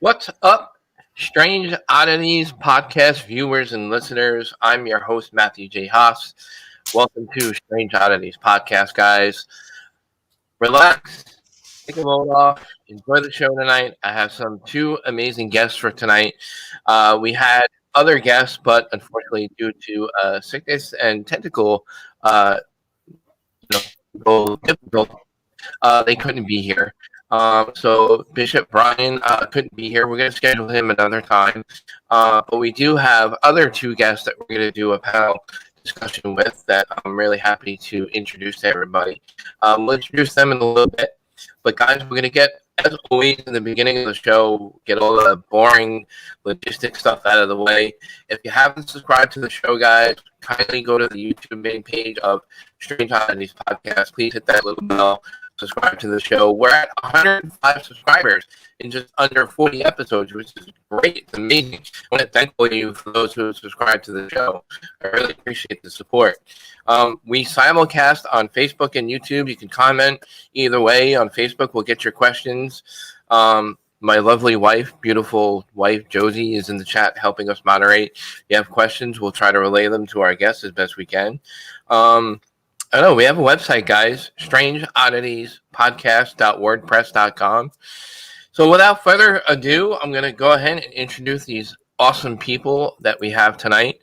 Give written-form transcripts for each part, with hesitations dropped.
What's up, Strange Oddities Podcast viewers and listeners? I'm your host, Matthew J. Haas. Welcome to Strange Oddities Podcast, guys. Relax, take a load off, enjoy the show tonight. I have two amazing guests for tonight. We had other guests, but unfortunately, due to sickness and technical difficulties, they couldn't be here. So Bishop Bryan couldn't be here. We're going to schedule him another time. But we do have other two guests that we're going to do a panel discussion with that I'm really happy to introduce to everybody. We'll introduce them in a little bit. But guys, we're going to get, as always, in the beginning of the show, get all the boring logistic stuff out of the way. If you haven't subscribed to the show, guys, kindly go to the YouTube main page of Strange Oddities Podcast. Please hit that little bell. Subscribe to the show. We're at 105 subscribers in just under 40 episodes, which is great. It's amazing. I want to thank all of you for those who have subscribed to the show. I really appreciate the support. We simulcast on Facebook and YouTube. You can comment either way. On Facebook, we'll get your questions. My lovely wife, beautiful wife, Josie, is in the chat helping us moderate. If you have questions, we'll try to relay them to our guests as best we can. I know we have a website, guys, strangeoditiespodcast.wordpress.com. So without further ado, I'm going to go ahead and introduce these awesome people that we have tonight.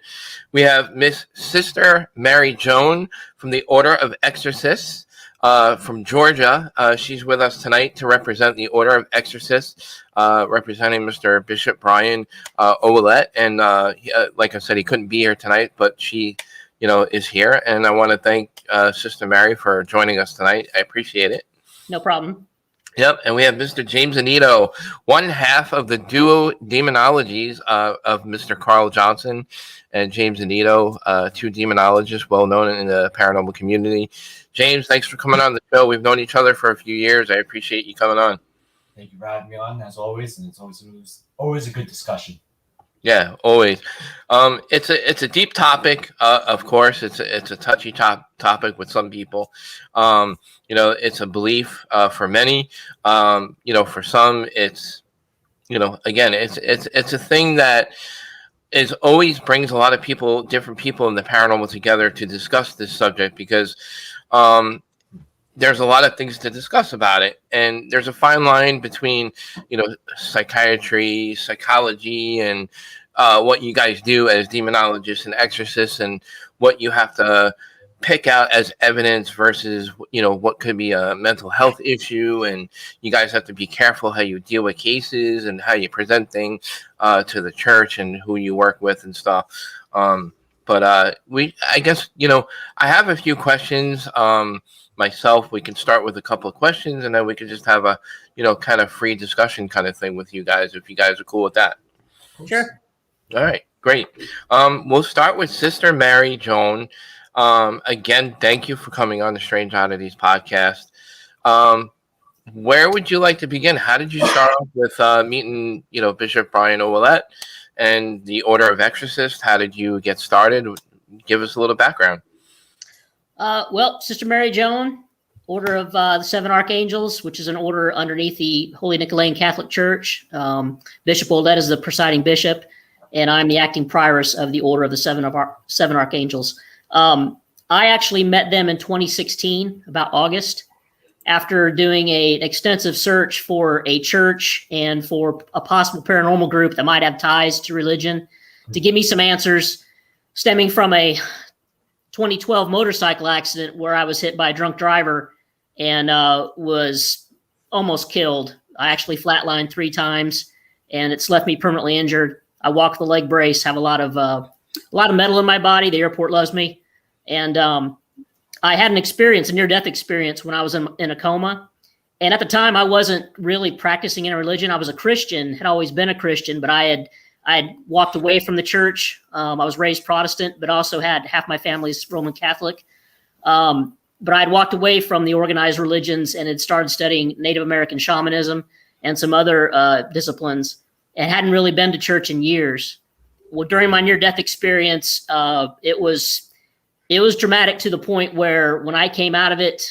We have Miss Sister Mary Joan from the Order of Exorcists from Georgia. She's with us tonight to represent the Order of Exorcists, representing Mr. Bishop Bryan Ouellette. And like I said, he couldn't be here tonight, but she is here. And I want to thank Sister Mary for joining us tonight. I appreciate it. No problem. Yep. And we have Mr. James Annitto, one half of the duo Demonologies of Mr. Carl Johnson and James Annitto, two demonologists well known in the paranormal community. James, thanks for coming on the show. We've known each other for a few years. I appreciate you coming on. Thank you for having me on, as always. And it's always a good discussion. Yeah, always. It's a deep topic. Of course, it's a touchy topic with some people. It's a belief for many. For some, it's again, it's a thing that is always brings a lot of people, different people in the paranormal together to discuss this subject because there's a lot of things to discuss about it, and there's a fine line between psychiatry, psychology, and what you guys do as demonologists and exorcists, and what you have to pick out as evidence versus what could be a mental health issue, and you guys have to be careful how you deal with cases and how you present things to the church and who you work with and stuff. But I guess I have a few questions. Myself, we can start with a couple of questions, and then we can just have a kind of free discussion kind of thing with you guys, if you guys are cool with that. Sure. All right, great. We'll start with Sister Mary Joan. Again, thank you for coming on the Strange Oddities Podcast. Where would you like to begin? How did you start off with meeting Bishop Bryan Ouellette and the Order of Exorcists? How did you get started? Give us a little background. Well, Sister Mary Joan, Order of the Seven Archangels, which is an order underneath the Holy Nicolaitan Catholic Church. Bishop Ouellette is the presiding bishop, and I'm the acting prioress of the Order of the Seven Archangels. I actually met them in 2016, about August, after doing an extensive search for a church and for a possible paranormal group that might have ties to religion to give me some answers stemming from a 2012 motorcycle accident where I was hit by a drunk driver and was almost killed. I actually flatlined 3 times, and it's left me permanently injured. I walk the leg brace, have a lot of metal in my body. The airport loves me, and I had a near-death experience when I was in a coma. And at the time, I wasn't really practicing in a religion. I was a Christian, had always been a Christian, but I had walked away from the church. I was raised Protestant, but also had half my family's Roman Catholic. But I'd walked away from the organized religions and had started studying Native American shamanism and some other disciplines, and hadn't really been to church in years. Well, during my near-death experience, it was dramatic to the point where when I came out of it,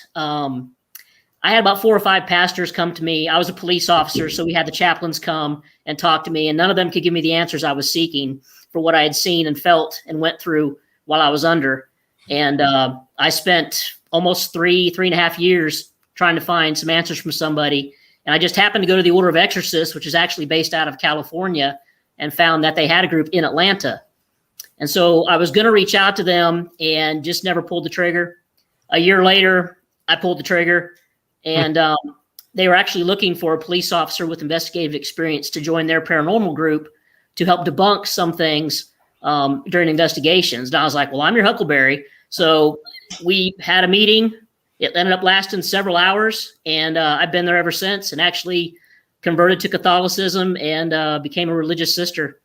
I had about 4 or 5 pastors come to me. I was a police officer, so we had the chaplains come and talk to me, and none of them could give me the answers I was seeking for what I had seen and felt and went through while I was under. And I spent almost 3.5 years trying to find some answers from somebody. And I just happened to go to the Order of Exorcists, which is actually based out of California, and found that they had a group in Atlanta. And so I was going to reach out to them and just never pulled the trigger. A year later, I pulled the trigger, and they were actually looking for a police officer with investigative experience to join their paranormal group to help debunk some things during investigations. And I was like, well, I'm your Huckleberry. So we had a meeting. It ended up lasting several hours, and I've been there ever since, and actually converted to Catholicism and became a religious sister.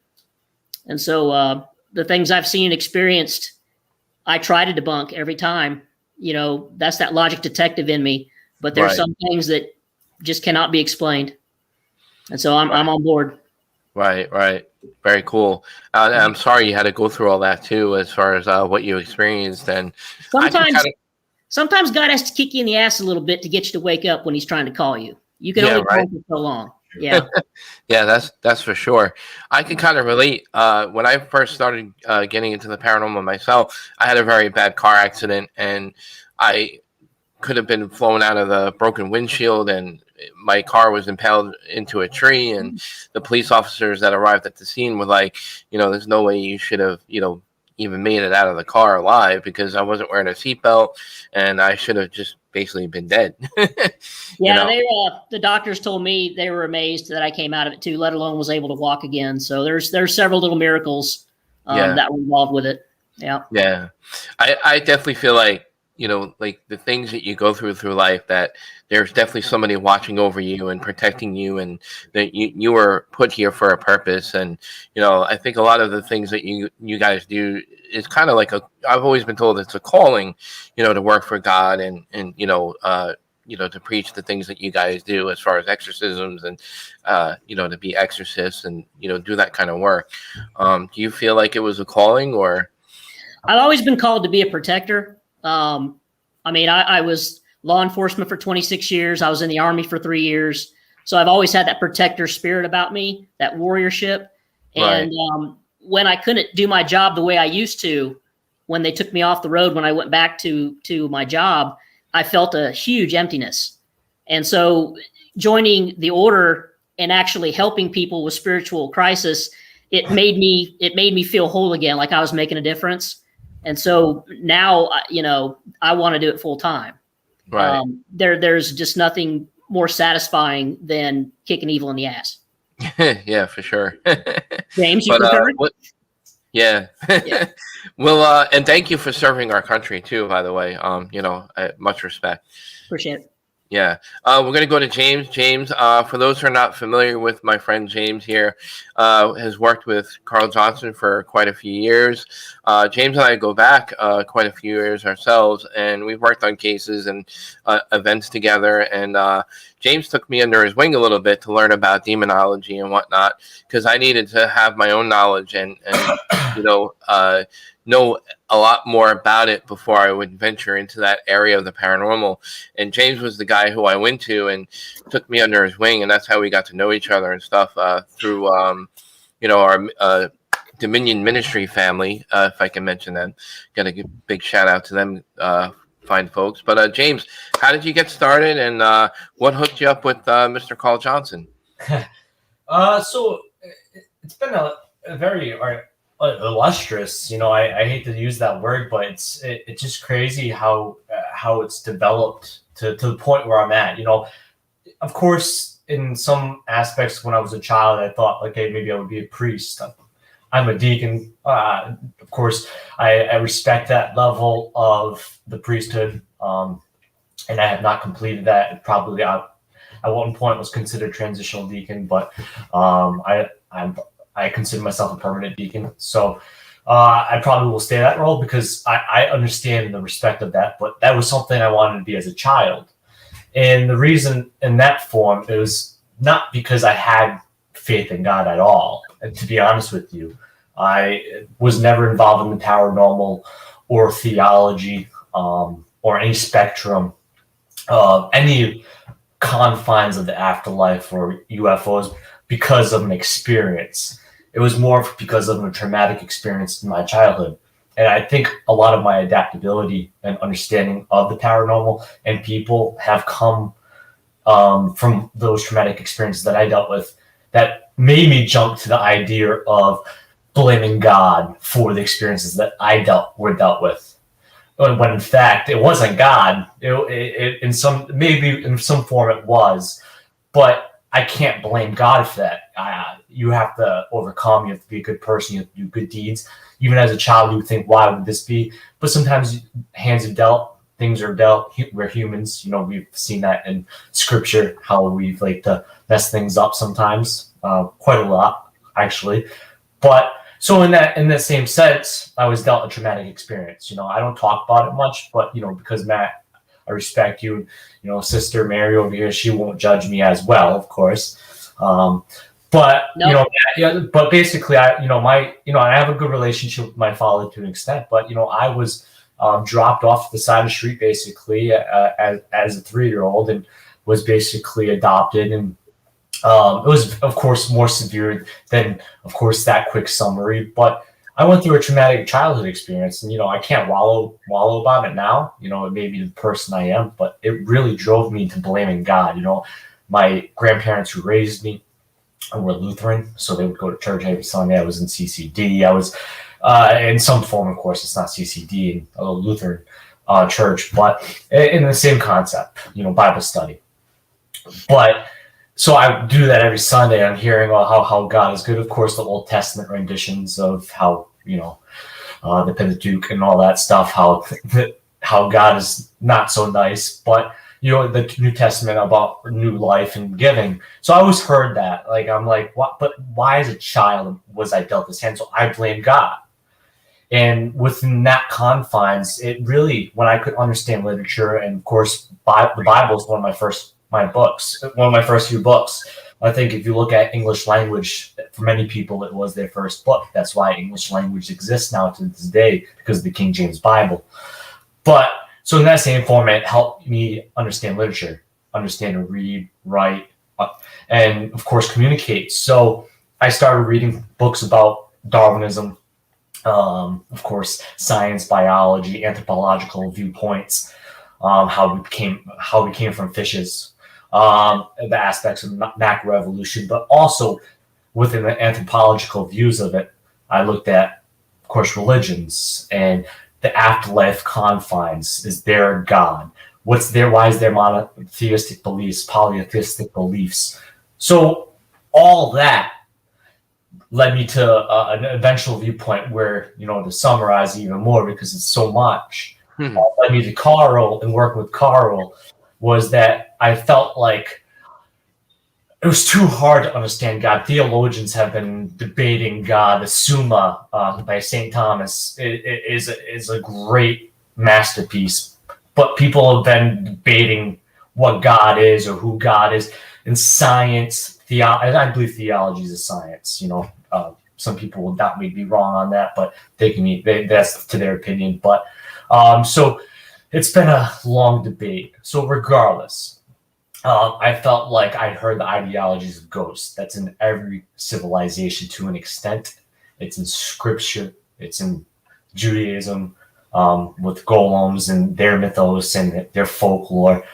And so the things I've seen and experienced, I try to debunk every time. You know, that's that logic detective in me. But there's some things that just cannot be explained. And so I'm on board. Right. Very cool. I'm sorry you had to go through all that too, as far as what you experienced. And sometimes God has to kick you in the ass a little bit to get you to wake up when he's trying to call you. You can only call for so long. Yeah. Yeah, that's for sure. I can kind of relate. When I first started getting into the paranormal myself, I had a very bad car accident, and I could have been flown out of the broken windshield, and my car was impaled into a tree. And the police officers that arrived at the scene were like, there's no way you should have, even made it out of the car alive, because I wasn't wearing a seatbelt, and I should have just basically been dead. Yeah, the doctors told me they were amazed that I came out of it too, let alone was able to walk again. So there's several little miracles that were involved with it. Yeah. Yeah. I definitely feel like, like the things that you go through life, that there's definitely somebody watching over you and protecting you, and that you were put here for a purpose. And, I think a lot of the things that you guys do is kind of like I've always been told it's a calling, to work for God and to preach the things that you guys do as far as exorcisms and, to be exorcists and, do that kind of work. Do you feel like it was a calling, or? I've always been called to be a protector. I was law enforcement for 26 years. I was in the Army for 3 years. So I've always had that protector spirit about me, that warriorship. And when I couldn't do my job the way I used to, when they took me off the road, when I went back to my job, I felt a huge emptiness. And so joining the order and actually helping people with spiritual crisis, it made me feel whole again, like I was making a difference. And so now, I want to do it full time. Right. There's just nothing more satisfying than kicking evil in the ass. Yeah, for sure. James, you concur? Yeah. Well, and thank you for serving our country too, by the way. Much respect. Appreciate it. Yeah. We're going to go to James. James, for those who are not familiar with my friend James here, has worked with Carl Johnson for quite a few years. James and I go back quite a few years ourselves, and we've worked on cases and events together. And James took me under his wing a little bit to learn about demonology and whatnot, because I needed to have my own knowledge and know a lot more about it before I would venture into that area of the paranormal. And James was the guy who I went to and took me under his wing, and that's how we got to know each other and stuff through our Dominion Ministry family, if I can mention them. Got to give a big shout out to them, fine folks. But James, how did you get started, and what hooked you up with Mr. Carl Johnson? So it's been a very illustrious, I hate to use that word, but it's just crazy how it's developed to the point where I'm at. Of course, in some aspects, when I was a child, I thought, okay, maybe I would be a priest. I'm a deacon. Of course, I respect that level of the priesthood, and I have not completed that. Probably at one point was considered transitional deacon, but I consider myself a permanent deacon. So I probably will stay that role because I understand the respect of that. But that was something I wanted to be as a child. And the reason in that form, it was not because I had faith in God at all. And to be honest with you, I was never involved in the paranormal or theology or any spectrum any confines of the afterlife or UFOs because of an experience. It was more because of a traumatic experience in my childhood. And I think a lot of my adaptability and understanding of the paranormal and people have come from those traumatic experiences that I dealt with that made me jump to the idea of blaming God for the experiences that I were dealt with. When in fact it wasn't God. It in some form it was, but I can't blame God for that. You have to overcome. You have to be a good person. You have to do good deeds. Even as a child, you would think, "Why would this be?" But sometimes hands are dealt, things are dealt. We're humans. We've seen that in Scripture how we like to mess things up sometimes, quite a lot actually. But so in that same sense, I was dealt a traumatic experience. I don't talk about it much, but because Matt, I respect you. Sister Mary over here, she won't judge me as well, of course. But Nope. But basically, I have a good relationship with my father to an extent. But I was dropped off the side of the street basically as a 3-year-old and was basically adopted, and it was of course more severe than of course that quick summary. But I went through a traumatic childhood experience, and I can't wallow about it now. It made me the person I am, but it really drove me into blaming God. My grandparents who raised me were Lutheran, so they would go to church every Sunday. I was in CCD. I was in some form, of course, it's not CCD in a Lutheran church, but in the same concept, Bible study. But so I do that every Sunday. I'm hearing how God is good. Of course, the Old Testament renditions of how the Pentateuch and all that stuff. How God is not so nice, but the New Testament about new life and giving. So I always heard that. Like I'm like, what? But why, as a child, was I dealt this hand? So I blame God. And within that confines, it really, when I could understand literature, and of course, the Bible is one of my first few books. I think if you look at English language, for many people, it was their first book. That's why English language exists now to this day, because of the King James Bible. But so in that same form, it helped me understand literature, understand to read, write, and of course, communicate. So I started reading books about Darwinism, of course, science, biology, anthropological viewpoints, how we came from fishes, the aspects of macroevolution, but also within the anthropological views of it, I looked at, of course, religions and the afterlife confines. Is there a God? Why is there monotheistic beliefs, polytheistic beliefs? So all that led me to an eventual viewpoint where, to summarize even more, because it's so much, led me to Carl and working with Carl, was that I felt like it was too hard to understand God. Theologians have been debating God. The Summa by St. Thomas is a great masterpiece, but people have been debating what God is or who God is. In science, and I believe theology is a science. Some people will doubt me, be wrong on that, but that's to their opinion. But so it's been a long debate. So regardless, I felt like I heard the ideologies of ghosts. That's in every civilization to an extent. It's in Scripture. It's in Judaism, with golems and their mythos and their folklore.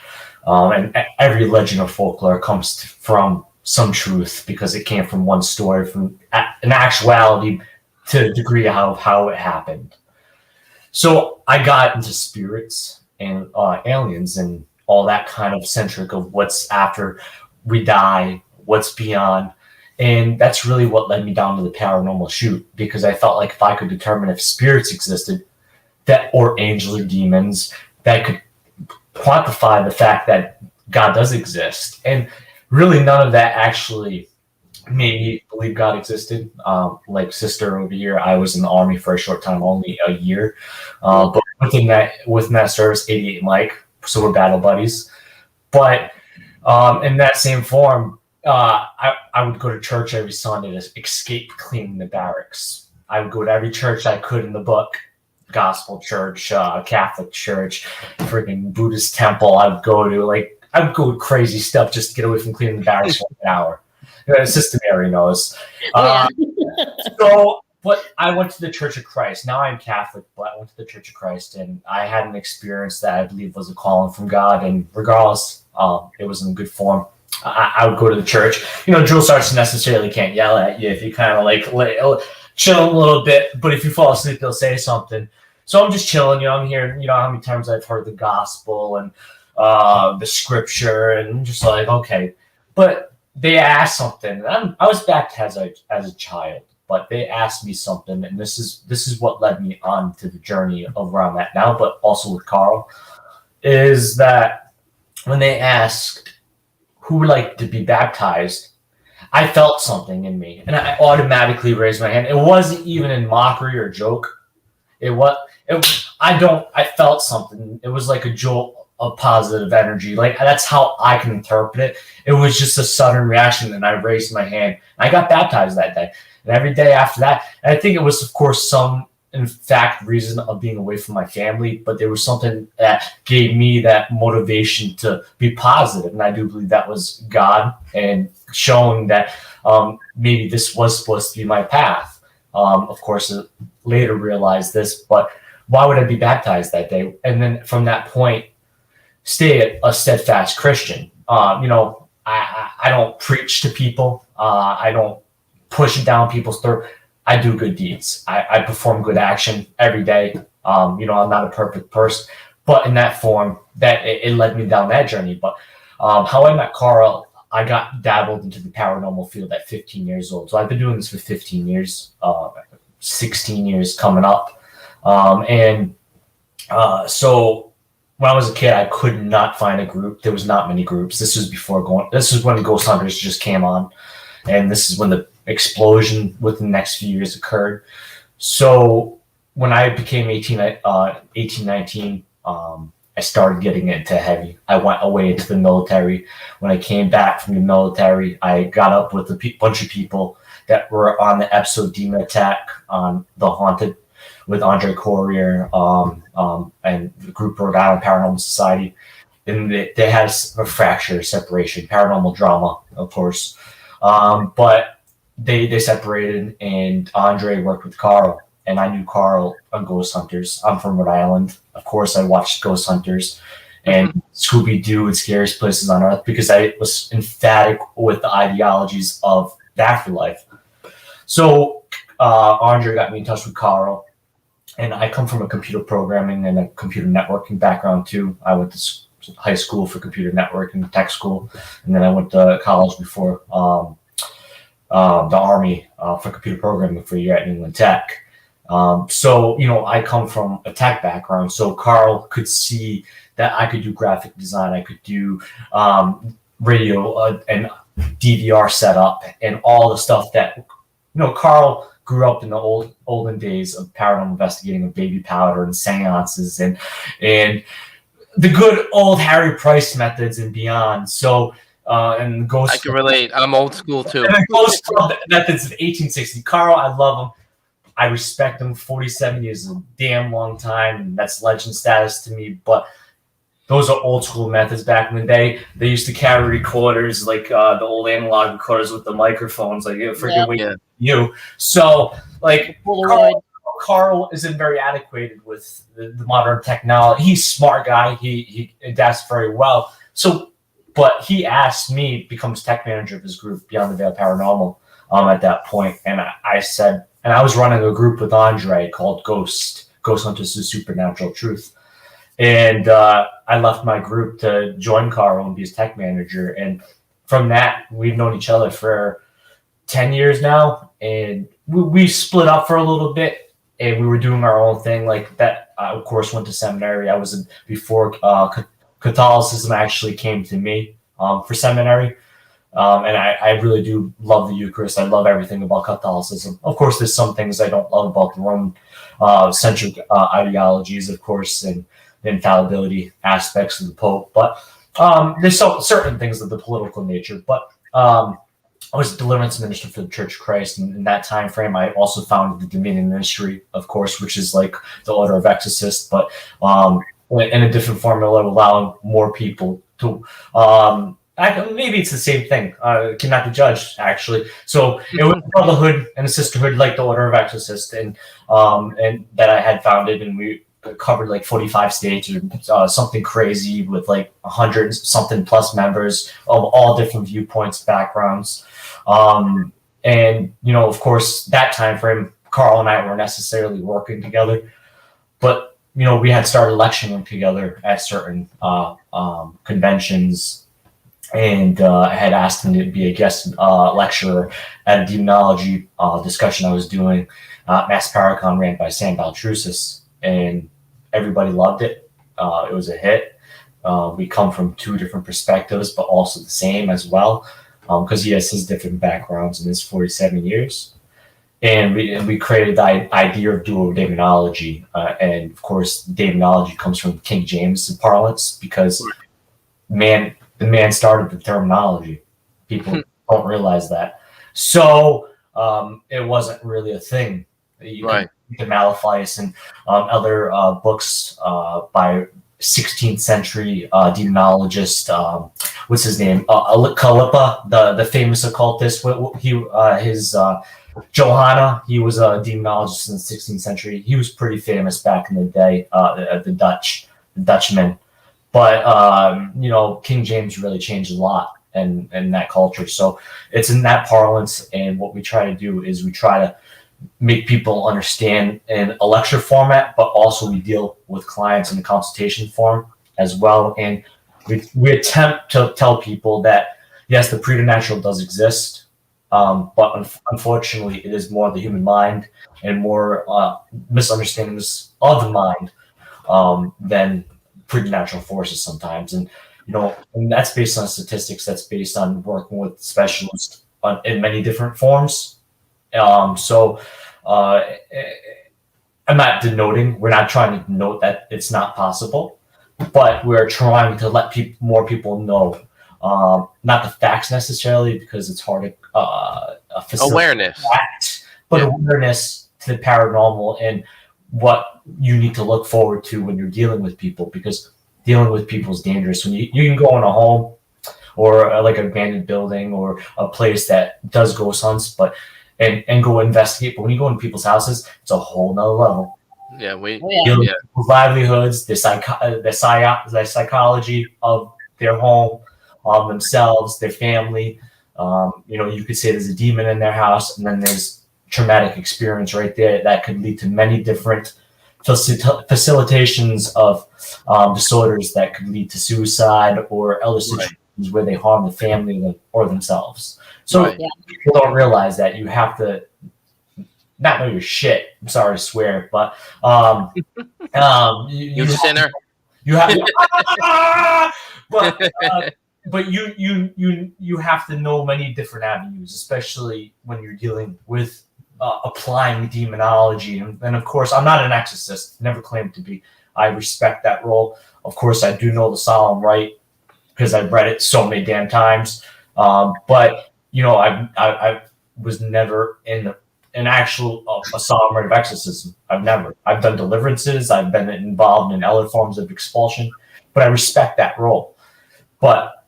And every legend or folklore comes from some truth, because it came from one story, from an actuality to a degree of how it happened. So I got into spirits and aliens and all that kind of centric of what's after we die, what's beyond. And that's really what led me down to the paranormal chute, because I felt like if I could determine if spirits existed, or angels or demons, that could quantify the fact that God does exist. And really none of that actually made me believe God existed. Like sister over here, I was in the Army for a short time, only a year. But within that service, 88 Mike, so we're battle buddies. But in that same form, I would go to church every Sunday to escape cleaning the barracks. I would go to every church I could in the book gospel church, Catholic church, freaking Buddhist temple. I'd go to crazy stuff just to get away from cleaning the barracks for an hour. Sister Mary knows. But I went to the Church of Christ. Now I'm Catholic, but I went to the Church of Christ, and I had an experience that I believe was a calling from God. And regardless, it was in good form. I would go to the church. Drill sergeants necessarily can't yell at you if you kind of chill a little bit. But if you fall asleep, they'll say something. So I'm just chilling. I'm hearing, how many times I've heard the gospel and the scripture, and I'm just like, okay. But they asked something. I was baptized as a child. But they asked me something, and this is what led me on to the journey of where I'm at now, but also with Carl, is that when they asked who would like to be baptized, I felt something in me, and I automatically raised my hand. It wasn't even in mockery or joke. I felt something. It was like a jolt of positive energy. Like, that's how I can interpret it. It was just a sudden reaction, and I raised my hand. I got baptized that day. And every day after that, and I think it was, of course, some, in fact, reason of being away from my family, but there was something that gave me that motivation to be positive. And I do believe that was God and showing that maybe this was supposed to be my path. Of course, I later realized this, but why would I be baptized that day? And then from that point, stay a steadfast Christian. I don't preach to people. I don't push it down people's throat. I do good deeds. I perform good action every day. I'm not a perfect person, but in that form, that it led me down that journey. But how I met Carl, I got dabbled into the paranormal field at 15 years old. So I've been doing this for 15 years, 16 years coming up. So when I was a kid, I could not find a group. There was not many groups. This was when the Ghost Hunters just came on. And this is when the explosion within the next few years occurred. So when I became 18, 19, I started getting into heavy. I went away into the military. When I came back from the military, I got up with a bunch of people that were on the episode Demon Attack on The Haunted with Andre Courier and the group Rhode Island Paranormal Society. And they had a fracture, separation, paranormal drama, of course. But they separated, and Andre worked with Carl, and I knew Carl on Ghost Hunters. I'm from Rhode Island. Of course, I watched Ghost Hunters and Scooby-Doo and Scariest Places on Earth because I was emphatic with the ideologies of the afterlife. So Andre got me in touch with Carl, and I come from a computer programming and a computer networking background too. I went to high school for computer networking, tech school, and then I went to college before the Army for computer programming for a year at New England Tech. So I come from a tech background, so Carl could see that I could do graphic design, I could do radio and DVR setup, and all the stuff that Carl grew up in the olden days of paranormal investigating, of baby powder and seances and the good old Harry Price methods and beyond. So and Ghost. I can relate. I'm old school too. And Ghost methods of 1860. Carl, I love him. I respect him. 47 years is a damn long time, and that's legend status to me. But those are old school methods back in the day. They used to carry recorders like the old analog recorders with the microphones. Like, you. So, like, Carl isn't very adequate with the modern technology. He's a smart guy. He adapts very well. So, but he asked me, becomes tech manager of his group, Beyond the Veil Paranormal, at that point. And I said, and I was running a group with Andre called Ghost Hunters of Supernatural Truth. And I left my group to join Carl and be his tech manager. And from that, we've known each other for 10 years now. And we split up for a little bit, and we were doing our own thing like that. I, of course, went to seminary. I was before Catholicism actually came to me for seminary. And I really do love the Eucharist. I love everything about Catholicism. Of course, there's some things I don't love about the Roman-centric ideologies, of course, and the infallibility aspects of the Pope. But there's certain things of the political nature. But I was a deliverance minister for the Church of Christ, and in that time frame, I also founded the Dominion Ministry, of course, which is like the Order of Exorcists, but in a different formula, allowing more people to. Maybe it's the same thing. Cannot be judged, actually. So it was a brotherhood and a sisterhood, like the Order of Exorcists, and that I had founded, and we covered like 45 states or something crazy with like 100 something plus members of all different viewpoints, backgrounds. And, you know, of course, that time frame, Carl and I weren't necessarily working together, but, you know, we had started lecturing together at certain conventions, and I had asked him to be a guest lecturer at a demonology discussion I was doing, Mass Paracon, ran by Sam Baltrusis, and everybody loved it. It was a hit. We come from two different perspectives, but also the same as well, because he has his different backgrounds in his 47 years. And we created the idea of dual demonology. And of course, demonology comes from King James parlance, because the man started the terminology. People don't realize that. So it wasn't really a thing. Right. The Malaphias and other books by 16th century demonologist, what's his name? Kalippa, the famous occultist. Johanna, he was a demonologist in the 16th century. He was pretty famous back in the day, the Dutchman. But, you know, King James really changed a lot in that culture. So it's in that parlance. And what we try to do is we try to make people understand in a lecture format, but also we deal with clients in a consultation form as well. And we attempt to tell people that, yes, the preternatural does exist, but unfortunately, it is more the human mind and more misunderstandings of the mind than preternatural forces sometimes. And, you know, and that's based on statistics. That's based on working with specialists in many different forms. So I'm not denoting, we're not trying to denote that it's not possible, but we're trying to let more people know, not the facts necessarily, because it's hard to awareness, facts, but awareness to the paranormal and what you need to look forward to when you're dealing with people, because dealing with people is dangerous. When you can go in a home or like an abandoned building or a place that does ghost hunts, and go investigate. But when you go into people's houses, it's a whole nother level. Yeah, people's livelihoods, the psychology of their home, themselves, their family. You know, you could say there's a demon in their house, and then there's traumatic experience right there that could lead to many different facilitations of disorders that could lead to suicide or other situations where they harm the family or themselves. So people don't realize that you have to not know your shit. I'm sorry to swear, but you sinner. You have, but you have to know many different avenues, especially when you're dealing with applying demonology. And of course, I'm not an exorcist. Never claimed to be. I respect that role. Of course, I do know the solemn rite because I've read it so many damn times. But you know, I was never in an actual a solemn rite of exorcism. I've done deliverances. I've been involved in other forms of expulsion, but I respect that role. But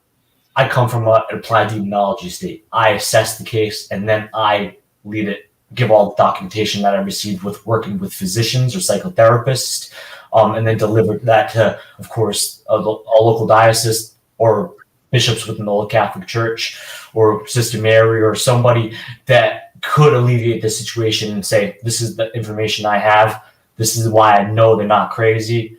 I come from an applied demonology state. I assess the case, and then I lead it, give all the documentation that I received with working with physicians or psychotherapists, and then deliver that to, of course, a local diocese or bishops within the old Catholic Church or Sister Mary or somebody that could alleviate the situation and say, this is the information I have. This is why I know they're not crazy.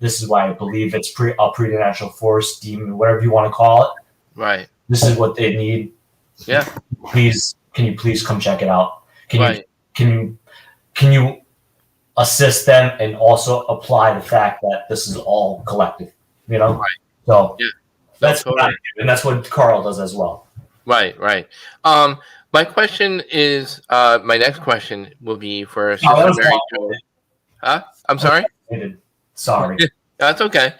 This is why I believe it's a preternatural force, demon, whatever you want to call it. Right. This is what they need. Yeah. Can you please come check it out? Can you assist them and also apply the fact that this is all collective, you know? Right. So that's totally. what I do, and that's what Carl does as well. Right. My question is, my next question will be for Sister Mary Jo. Huh? I'm sorry? Sorry. That's okay.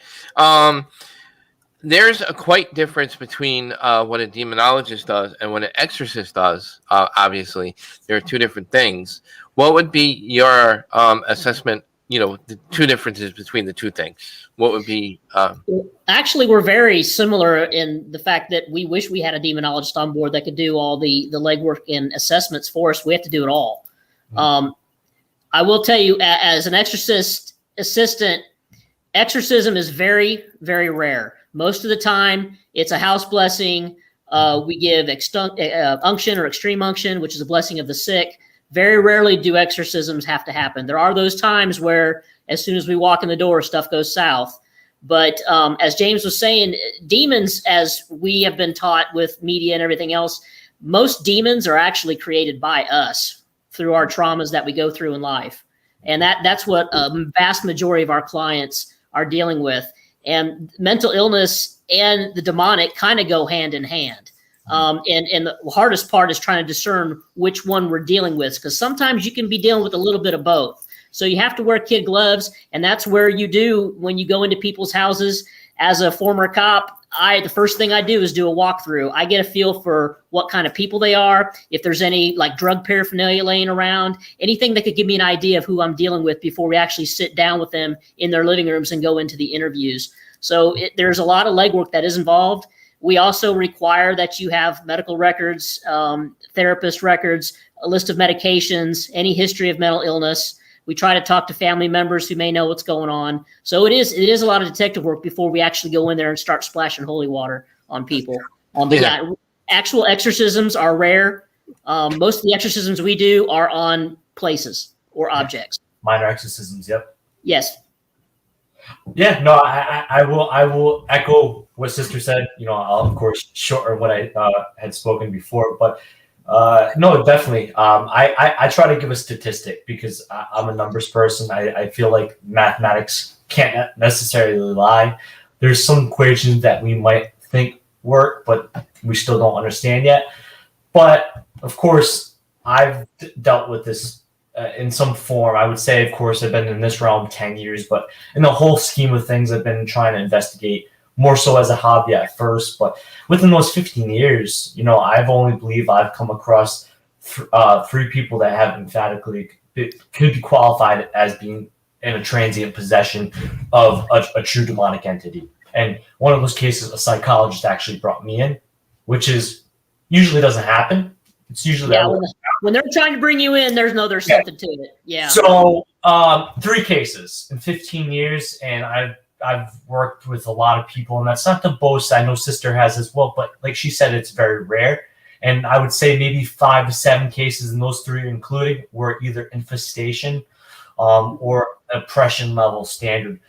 there's a quite difference between what a demonologist does and what an exorcist does. Obviously, there are two different things. What would be your assessment? The two differences between the two things. What would be? Actually, we're very similar in the fact that we wish we had a demonologist on board that could do all the legwork and assessments for us. We have to do it all. Mm-hmm. I will tell you, as an exorcist assistant, exorcism is very, very rare. Most of the time, it's a house blessing. We give unction or extreme unction, which is a blessing of the sick. Very rarely do exorcisms have to happen. There are those times where, as soon as we walk in the door, stuff goes south. But as James was saying, demons, as we have been taught with media and everything else, most demons are actually created by us through our traumas that we go through in life. And that's what a vast majority of our clients are dealing with. And mental illness and the demonic kind of go hand in hand. And the hardest part is trying to discern which one we're dealing with, because sometimes you can be dealing with a little bit of both. So you have to wear kid gloves, and that's where you do when you go into people's houses. As a former cop, the first thing I do is do a walkthrough. I get a feel for what kind of people they are, if there's any like drug paraphernalia laying around, anything that could give me an idea of who I'm dealing with before we actually sit down with them in their living rooms and go into the interviews. So there's a lot of legwork that is involved. We also require that you have medical records, therapist records, a list of medications, any history of mental illness. We try to talk to family members who may know what's going on. So it is a lot of detective work before we actually go in there and start splashing holy water on people. Actual exorcisms are rare. Most of the exorcisms we do are on places or objects. Minor exorcisms, yep. Yes. Yeah, no, I will echo what Sister said. I'll of course shorten what I had spoken before, but no, definitely. I try to give a statistic because I'm a numbers person. I feel like mathematics can't necessarily lie. There's some equations that we might think work, but we still don't understand yet. But of course, I've dealt with this in some form. I would say, of course, I've been in this realm 10 years, but in the whole scheme of things, I've been trying to investigate more so as a hobby at first. But within those 15 years, I've only believe I've come across 3 people that have emphatically could be qualified as being in a transient possession of a true demonic entity. And one of those cases, a psychologist actually brought me in, which is usually doesn't happen. It's usually when they're trying to bring you in, there's something to it. Yeah. So 3 cases in 15 years, and I've worked with a lot of people, and that's not to boast. I know Sister has as well, but like she said, it's very rare. And I would say maybe 5 to 7 cases, and those 3 included were either infestation or oppression level standard.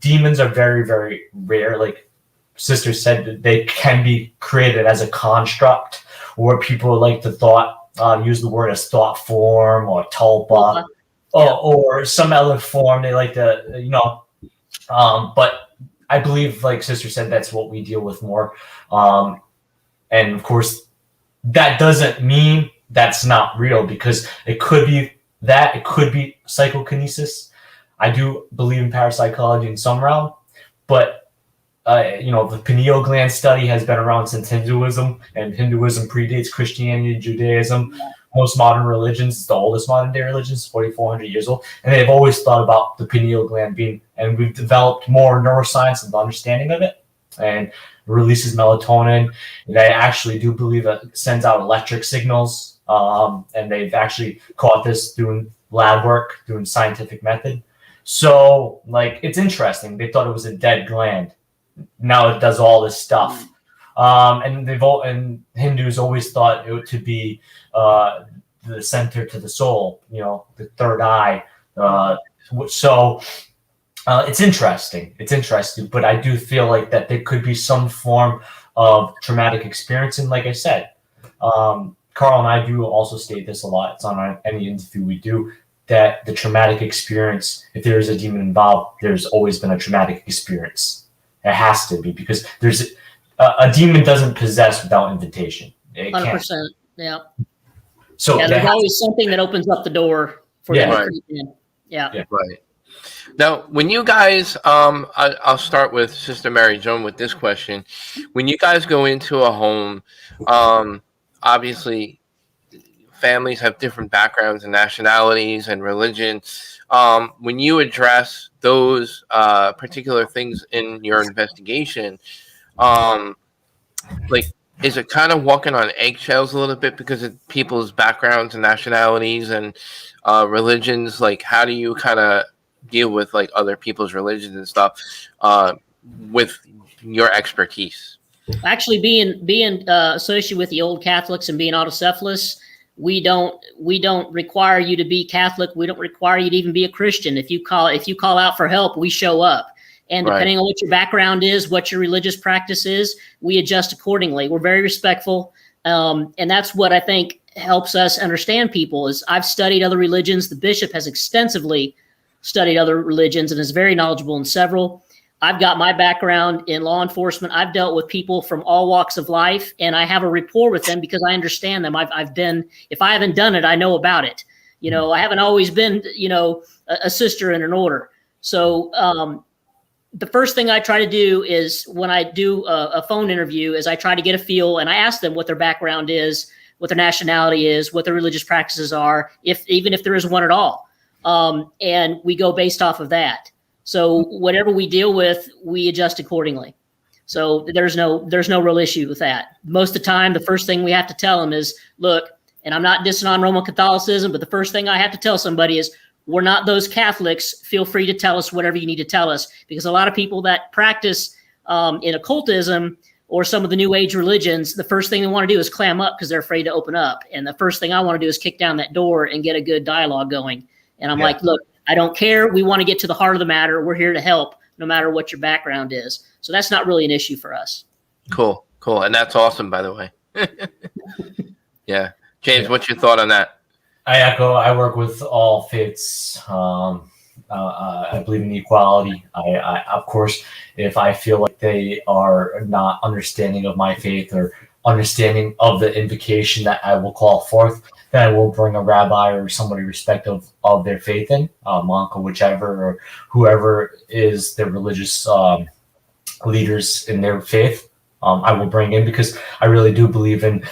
Demons are very, very rare. Like Sister said, they can be created as a construct, or people like to use the word as thought form or tulpa, or some other form. They like to, but I believe, like Sister said, that's what we deal with more. And of course, that doesn't mean that's not real, because it could be that, it could be psychokinesis. I do believe in parapsychology in some realm, but the pineal gland study has been around since Hinduism, and Hinduism predates Christianity, Judaism. Yeah. Most modern religions, it's the oldest modern day religions, 4,400 years old, and they've always thought about the pineal gland being, and we've developed more neuroscience and understanding of it, and releases melatonin. And I actually do believe it sends out electric signals, and they've actually caught this doing lab work, doing scientific method. So, it's interesting. They thought it was a dead gland. Now it does all this stuff. And Hindus always thought it to be the center to the soul, the third eye. So it's interesting. It's interesting, but I do feel like that there could be some form of traumatic experience. And like I said, Carl and I do also state this a lot. It's on any interview we do, that the traumatic experience, if there is a demon involved, there's always been a traumatic experience. It has to be, because there's a demon doesn't possess without invitation. 100%. Yeah. So there's always something that opens up the door for them to creep in. Yeah. Right. Now, when you guys, I'll start with Sister Mary Joan with this question. When you guys go into a home, obviously families have different backgrounds and nationalities and religion. When you address those particular things in your investigation, like, is it kind of walking on eggshells a little bit because of people's backgrounds and nationalities and religions? Like, how do you kind of deal with like other people's religions and stuff with your expertise? Actually, being associated with the old Catholics and being autocephalous, we don't require you to be Catholic. We don't require you to even be a Christian. If you call out for help, we show up. And depending on what your background is, what your religious practice is, we adjust accordingly. We're very respectful. And that's what I think helps us understand people is I've studied other religions. The bishop has extensively studied other religions and is very knowledgeable in several. I've got my background in law enforcement. I've dealt with people from all walks of life, and I have a rapport with them because I understand them. I've been, if I haven't done it, I know about it. You know, I haven't always been, a sister in an order. So the first thing I try to do is when I do a phone interview is I try to get a feel and I ask them what their background is, what their nationality is, what their religious practices are, even if there is one at all. And we go based off of that. So whatever we deal with, we adjust accordingly. So there's no real issue with that. Most of the time, the first thing we have to tell them is, look, and I'm not dissing on Roman Catholicism, but the first thing I have to tell somebody is, we're not those Catholics. Feel free to tell us whatever you need to tell us, because a lot of people that practice in occultism or some of the new age religions, the first thing they want to do is clam up because they're afraid to open up. And the first thing I want to do is kick down that door and get a good dialogue going. And I'm like, look, I don't care. We want to get to the heart of the matter. We're here to help no matter what your background is. So that's not really an issue for us. Cool. And that's awesome, by the way. Yeah. James, what's your thought on that? I echo. I work with all faiths. I believe in equality. I, of course, if I feel like they are not understanding of my faith or understanding of the invocation that I will call forth, then I will bring a rabbi or somebody respective of their faith in, a monk or whichever, or whoever is their religious leaders in their faith. I will bring in, because I really do believe in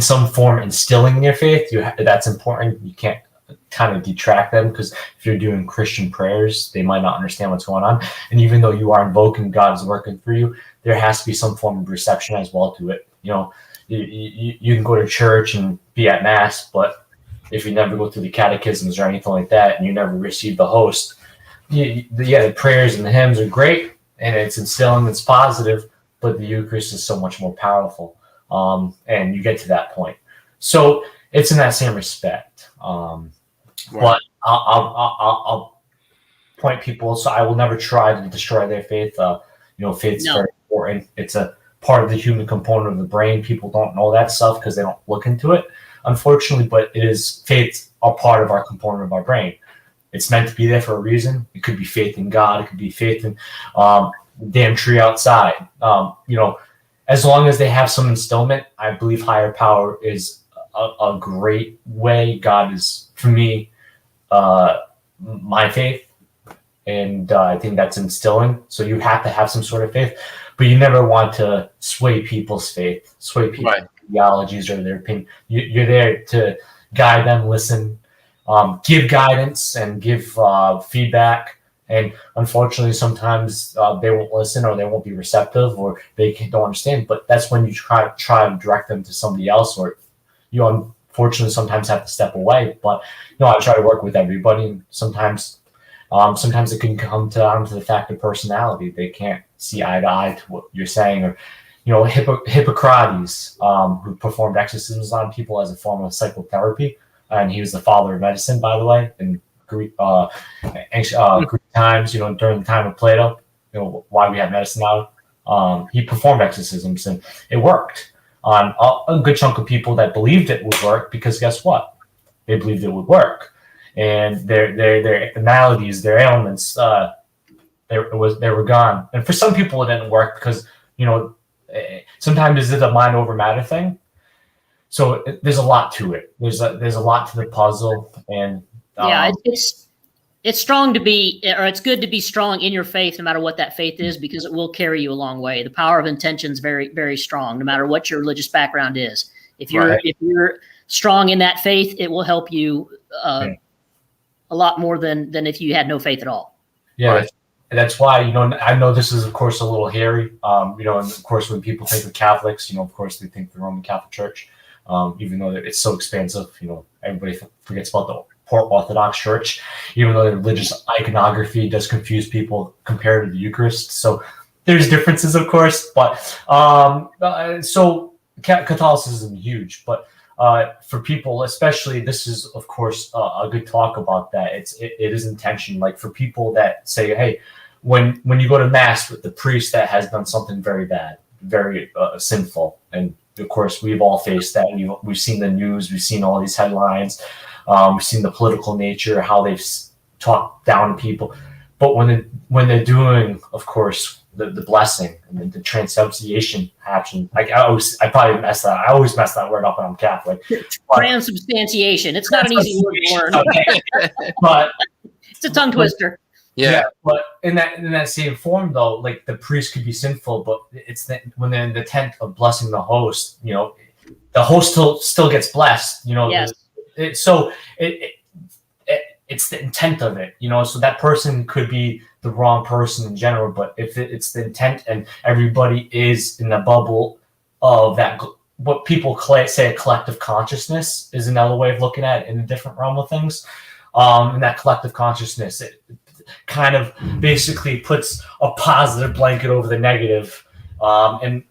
some form instilling your faith. That's important. You can't kind of detract them, because if you're doing Christian prayers, they might not understand what's going on. And even though you are invoking God is working for you, there has to be some form of reception as well to it. You can go to church and be at mass, but if you never go through the catechisms or anything like that, and you never receive the host, the prayers and the hymns are great, and it's instilling, it's positive, but the Eucharist is so much more powerful. And you get to that point. So it's in that same respect. But I'll point people, so I will never try to destroy their faith. Faith's very important. It's a part of the human component of the brain. People don't know that stuff because they don't look into it, unfortunately, but faith's a part of our component of our brain. It's meant to be there for a reason. It could be faith in God. It could be faith in the damn tree outside. As long as they have some instillment, I believe higher power is a great way. God is, for me, my faith, and I think that's instilling. So you have to have some sort of faith, but you never want to sway people's faith, sway people's ideologies or their opinion. You're there to guide them, listen, give guidance, and give feedback. And unfortunately, sometimes they won't listen, or they won't be receptive, or they don't understand. But that's when you try to direct them to somebody else, or you unfortunately sometimes have to step away. But I try to work with everybody. And sometimes it can come down to the fact of personality. They can't see eye to eye to what you're saying. Or Hippocrates, who performed exorcisms on people as a form of psychotherapy, and he was the father of medicine, by the way, in Greek times, during the time of Plato, why we have medicine now. He performed exorcisms, and it worked on a good chunk of people that believed it would work, because guess what? They believed it would work, and their maladies, their ailments, they were gone. And for some people, it didn't work because sometimes it's a mind over matter thing. So there's a lot to it. There's a lot to the puzzle, and it's good to be strong in your faith, no matter what that faith is, because it will carry you a long way. The power of intention is very, very strong, no matter what your religious background is. If you're strong in that faith, it will help you a lot more than if you had no faith at all. Yeah, right. That's why, I know this is, of course, a little hairy, and of course, when people think of Catholics, of course, they think the Roman Catholic Church, even though it's so expansive, everybody forgets about the Orthodox Church, even though the religious iconography does confuse people compared to the Eucharist. So there's differences, of course, but so Catholicism is huge, but for people, especially, this is, of course, a good talk about that. It is intention. Like for people that say, hey, when you go to mass with the priest that has done something very bad, very sinful, and of course we've all faced that. We've seen the news, we've seen all these headlines, we've seen the political nature, how they've talked down to people. But when they're doing, of course, the blessing and the transubstantiation action, I always mess that word up when I'm Catholic. Transubstantiation. It's not an easy word to learn. But it's a tongue twister. Yeah, but in that same form, though, like the priest could be sinful, but it's when they're in the intent of blessing the host, the host still gets blessed. Yes. It's the intent of it, so that person could be the wrong person in general, but if it's the intent and everybody is in the bubble of that, what people say a collective consciousness is another way of looking at it in a different realm of things. And that collective consciousness, it kind of basically puts a positive blanket over the negative. And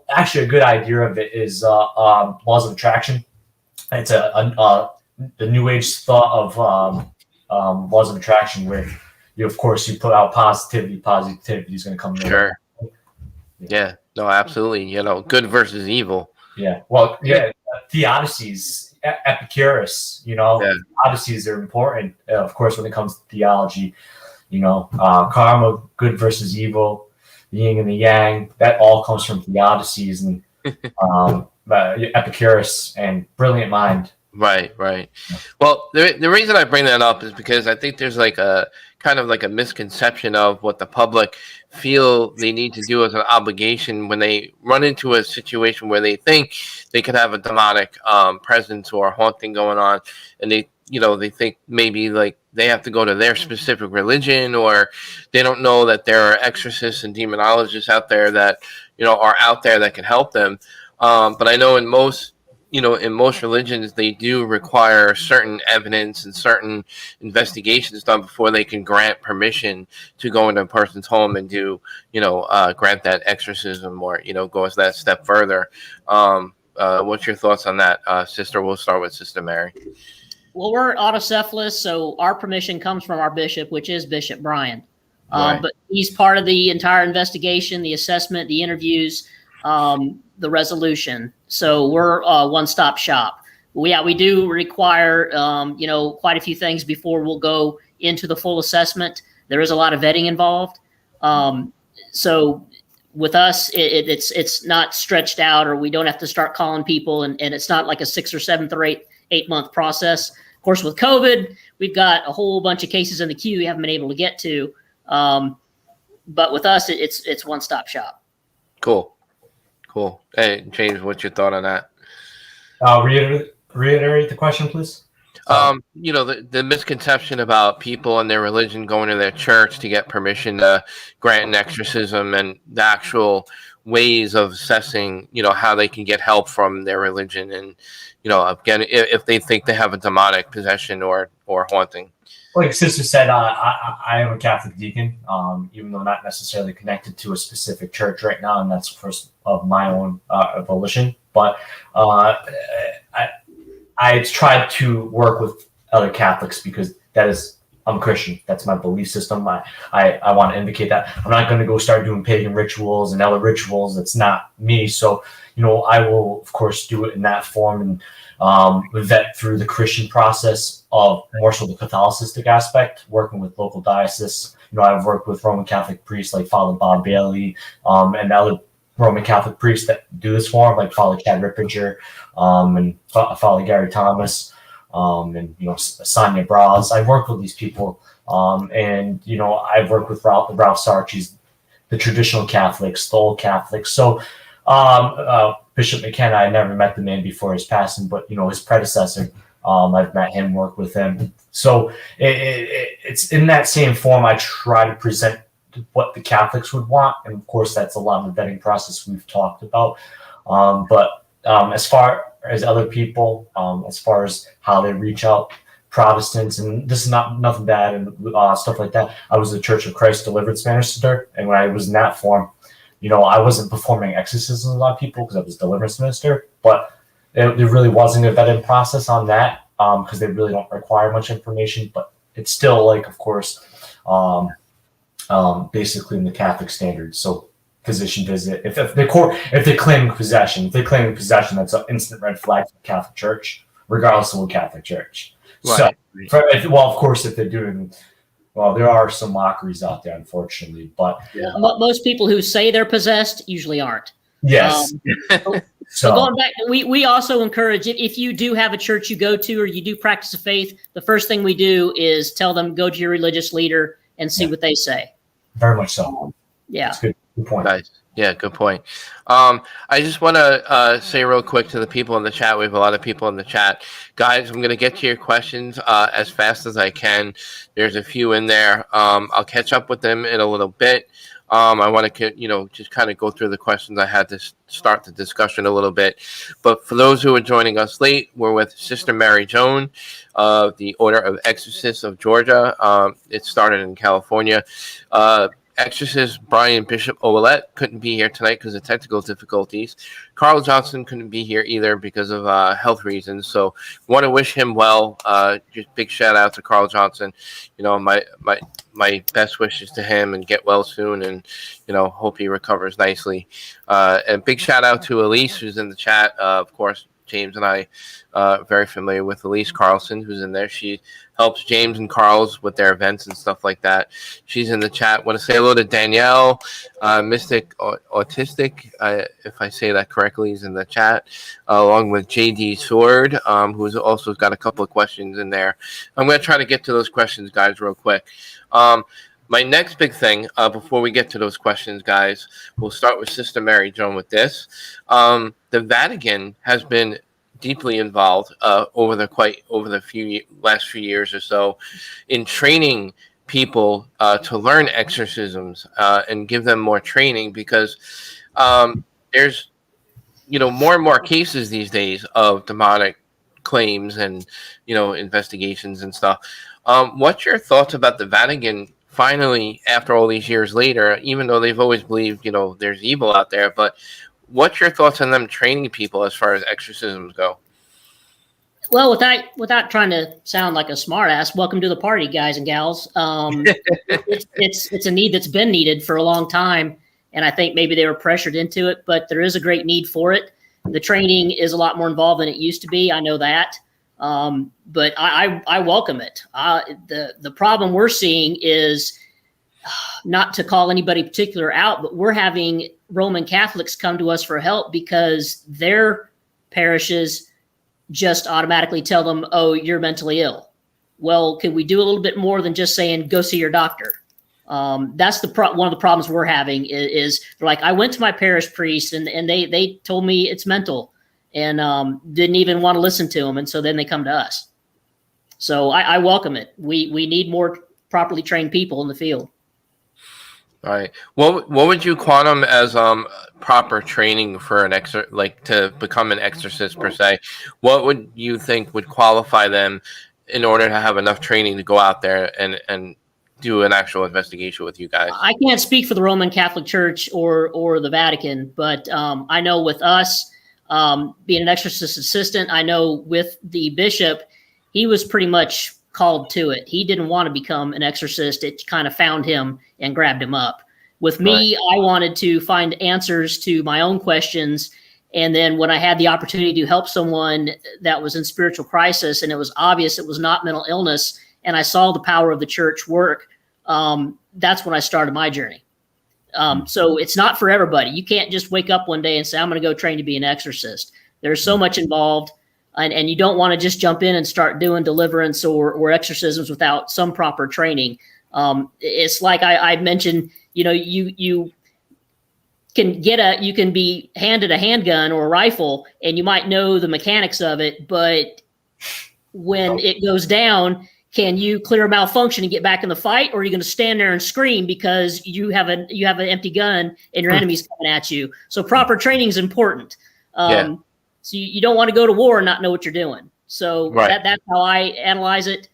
actually a good idea of it is laws of attraction. It's the New Age thought of laws of attraction, where you put out positivity is going to come. Sure. Yeah. No, absolutely. Good versus evil. Yeah. Well, yeah. Theodicies, Epicurus. Theodicies are important, of course, when it comes to theology. Karma, good versus evil, the yin and the yang. That all comes from theodicies and Epicurus and brilliant mind. Right. Well, the reason I bring that up is because I think there's like a kind of like a misconception of what the public feel they need to do as an obligation when they run into a situation where they think they could have a demonic presence or haunting going on, and they think maybe like they have to go to their specific religion, or they don't know that there are exorcists and demonologists out there that are out there that can help them. But I know in most religions, they do require certain evidence and certain investigations done before they can grant permission to go into a person's home and do, grant that exorcism or, go that step further. What's your thoughts on that, Sister? We'll start with Sister Mary. Well, we're autocephalous, so our permission comes from our bishop, which is Bishop Bryan. Right. But he's part of the entire investigation, the assessment, the interviews, the resolution. So we're a one-stop shop. We do require, quite a few things before we'll go into the full assessment. There is a lot of vetting involved. So with us, it's not stretched out, or we don't have to start calling people, and it's not like a 6 or 7 or 8 month process. Of course, with COVID, we've got a whole bunch of cases in the queue we haven't been able to get to. But with us, it's one-stop shop. Cool. Hey, James, what's your thought on that? Reiterate the question, please. The misconception about people and their religion going to their church to get permission to grant an exorcism, and the actual ways of assessing, how they can get help from their religion, and, again, if they think they have a demonic possession or haunting. Like Sister said, I am a Catholic deacon, even though not necessarily connected to a specific church right now, and that's first of my own volition. But I tried to work with other Catholics because I'm a Christian. That's my belief system. I want to indicate that I'm not going to go start doing pagan rituals and other rituals. That's not me. So, I will, of course, do it in that form and vet through the Christian process of more so the Catholicistic aspect, working with local dioceses. I've worked with Roman Catholic priests like Father Bob Bailey and other Roman Catholic priests that do this form, like Father Chad Rippinger and Father Gary Thomas. and Sonia Bras. I've worked with these people, and I've worked with Ralph Sarchi's, the traditional Catholics, the old Catholics. So Bishop McKenna, I never met the man before his passing, but his predecessor, I've met him, worked with him. So it's in that same form. I try to present what the Catholics would want, and of course that's a lot of the vetting process we've talked about. But as far as other people, as far as how they reach out, Protestants, and this is nothing bad and stuff like that. I was a Church of Christ Deliverance minister, and when I was in that form, I wasn't performing exorcisms on people because I was deliverance minister, but there really wasn't a vetting process on that because they really don't require much information. But it's still of course, basically in the Catholic standards. So physician visit. If they're claiming possession, that's an instant red flag for the Catholic Church, regardless of what Catholic Church. Right. So, of course, if they're doing, there are some mockeries out there, unfortunately. But most people who say they're possessed usually aren't. Yes. So going back, we also encourage, if you do have a church you go to or you do practice a faith, the first thing we do is tell them, go to your religious leader and see what they say. Very much so. Yeah. That's good point. Nice. Yeah, good point. I just want to say real quick to the people in the chat. We have a lot of people in the chat. Guys, I'm going to get to your questions as fast as I can. There's a few in there. I'll catch up with them in a little bit. I want to, just kind of go through the questions I had to start the discussion a little bit. But for those who are joining us late, we're with Sister Mary Joan of the Order of Exorcists of Georgia. It started in California. Exorcist Bryan Bishop Ouellette couldn't be here tonight because of technical difficulties. Carl Johnson couldn't be here either because of health reasons. So want to wish him well. Just big shout out to Carl Johnson. My best wishes to him, and get well soon, and hope he recovers nicely. And big shout out to Elise, who's in the chat. Of course, James and I very familiar with Elise Carlson, who's in there. She helps James and Carl's with their events and stuff like that. She's in the chat. Want to say hello to Danielle, Mystic Autistic, if I say that correctly, is in the chat, along with JD Sword, who's also got a couple of questions in there. I'm going to try to get to those questions, guys, real quick. My next big thing, before we get to those questions, guys, we'll start with Sister Mary Joan with this. The Vatican has been deeply involved over the last few years or so in training people to learn exorcisms and give them more training, because there's more and more cases these days of demonic claims and investigations and stuff. What's your thoughts about the Vatican finally, after all these years later, even though they've always believed there's evil out there, but what's your thoughts on them training people as far as exorcisms go? Well, without trying to sound like a smartass, welcome to the party, guys and gals. It's a need that's been needed for a long time, and I think maybe they were pressured into it, but there is a great need for it. The training is a lot more involved than it used to be. I know that, but I welcome it. The problem we're seeing is, not to call anybody particular out, but we're having Roman Catholics come to us for help because their parishes just automatically tell them, oh, you're mentally ill. Well, could we do a little bit more than just saying, go see your doctor? That's one of the problems we're having is they're like, I went to my parish priest and they told me it's mental, and didn't even want to listen to them. And so then they come to us. So I welcome it. We need more properly trained people in the field. All right. What would you quantum as proper training for an to become an exorcist per se? What would you think would qualify them in order to have enough training to go out there and do an actual investigation with you guys? I can't speak for the Roman Catholic Church or the Vatican, but I know with us being an exorcist assistant, I know with the bishop, he was pretty much called to it. He didn't want to become an exorcist. It kind of found him and grabbed him up. With me, right. I wanted to find answers to my own questions. And then when I had the opportunity to help someone that was in spiritual crisis, and it was obvious it was not mental illness, and I saw the power of the church work, that's when I started my journey. So it's not for everybody. You can't just wake up one day and say, I'm going to go train to be an exorcist. There's so much involved. and you don't want to just jump in and start doing deliverance or exorcisms without some proper training. It's like I mentioned, you can be handed a handgun or a rifle and you might know the mechanics of it, but when it goes down, can you clear a malfunction and get back in the fight, or are you going to stand there and scream because you have an empty gun and your enemy's coming at you? So proper training is important. So you don't want to go to war and not know what you're doing. So that's how I analyze it,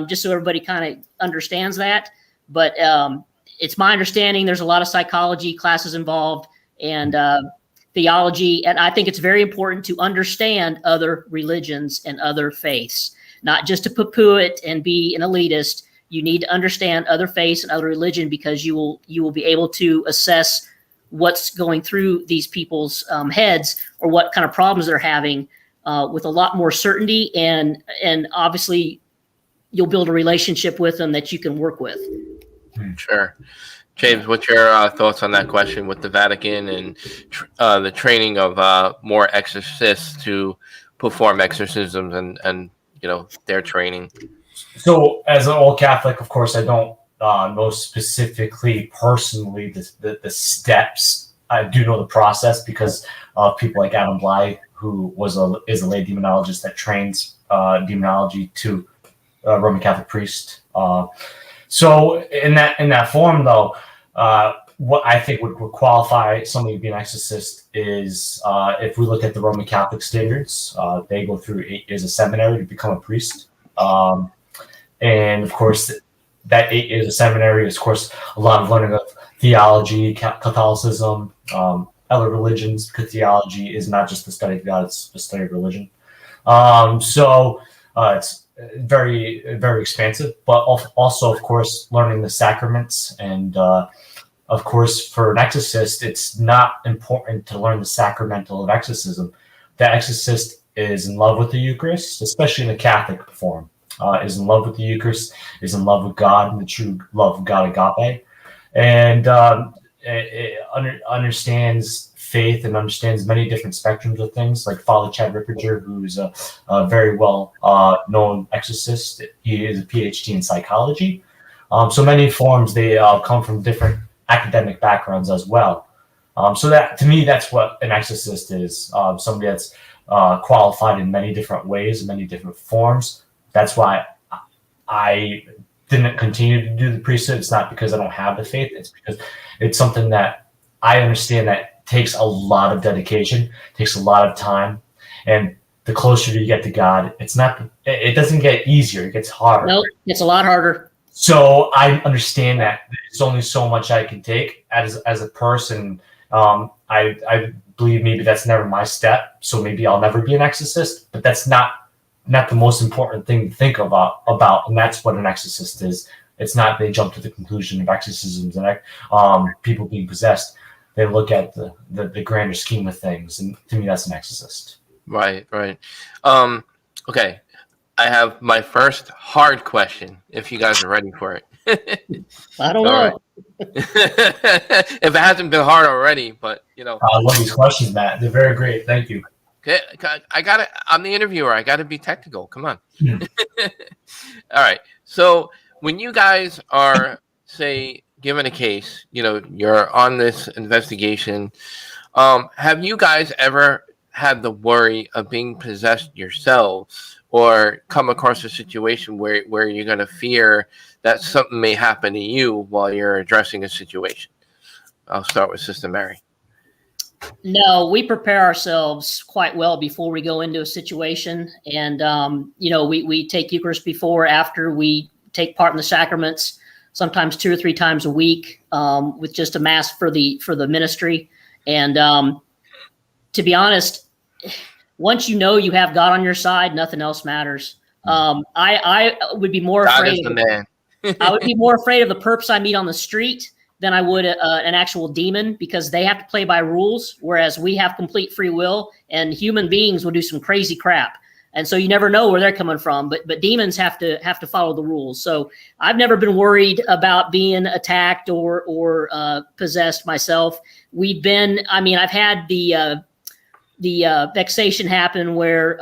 just so everybody kind of understands that. But it's my understanding there's a lot of psychology classes involved and theology. And I think it's very important to understand other religions and other faiths, not just to poo-poo it and be an elitist. You need to understand other faiths and other religion, because you will be able to assess what's going through these people's heads, or what kind of problems they're having with a lot more certainty. And obviously you'll build a relationship with them that you can work with. Sure. James, what's your thoughts on that question with the Vatican and the training of more exorcists to perform exorcisms and their training? So, as an old Catholic, of course, I don't know specifically, personally, the steps. I do know the process because of people like Adam Bly, who is a lay demonologist that trains demonology to Roman Catholic priest. So in that form, though, what I think would qualify somebody to be an exorcist is if we look at the Roman Catholic standards, they go through 8 years of seminary to become a priest. And of course, that 8 years of seminary is, of course, a lot of learning of theology, Catholicism, other religions, because theology is not just the study of God, it's the study of religion. So it's very, very expansive, but also, of course, learning the sacraments. And of course, for an exorcist, it's not important to learn the sacramental of exorcism. The exorcist is in love with the Eucharist, especially in the Catholic form, is in love with the Eucharist, is in love with God and the true love of God, agape, and it understands faith and understands many different spectrums of things, like Father Chad Ripperger, who's a very well known exorcist. He is a PhD in psychology. So many forms, they come from different academic backgrounds as well. So that, to me, that's what an exorcist is. Somebody that's qualified in many different ways, in many different forms. That's why I didn't continue to do the priesthood. It's not because I don't have the faith. It's because it's something that I understand that takes a lot of dedication, takes a lot of time, and the closer you get to God, it doesn't get easier, it gets harder. Nope, it's a lot harder. So I understand that there's only so much I can take as a person. I believe maybe that's never my step, so maybe I'll never be an exorcist, but that's not the most important thing to think about, and that's what an exorcist is. It's not they jump to the conclusion of exorcisms and people being possessed. They look at the grander scheme of things, and to me, that's an exorcist. Right. Okay, I have my first hard question. If you guys are ready for it, I don't know. If it hasn't been hard already, but I love these questions, Matt. They're very great. Thank you. Okay, I got it. I'm the interviewer. I got to be technical. Come on. All right. So when you guys are, say, given a case, you're on this investigation, have you guys ever had the worry of being possessed yourselves, or come across a situation where you're going to fear that something may happen to you while you're addressing a situation? I'll start with Sister Mary. No, we prepare ourselves quite well before we go into a situation. And, we take Eucharist before, after, we take part in the sacraments, sometimes 2 or 3 times a week, with just a mass for the ministry. And to be honest, once you know you have God on your side, nothing else matters. I would be more afraid. I would be more afraid of the perps I meet on the street than I would an actual demon, because they have to play by rules, whereas we have complete free will, and human beings will do some crazy crap. And so you never know where they're coming from, but demons have to follow the rules. So I've never been worried about being attacked or possessed myself. I've had the vexation happen where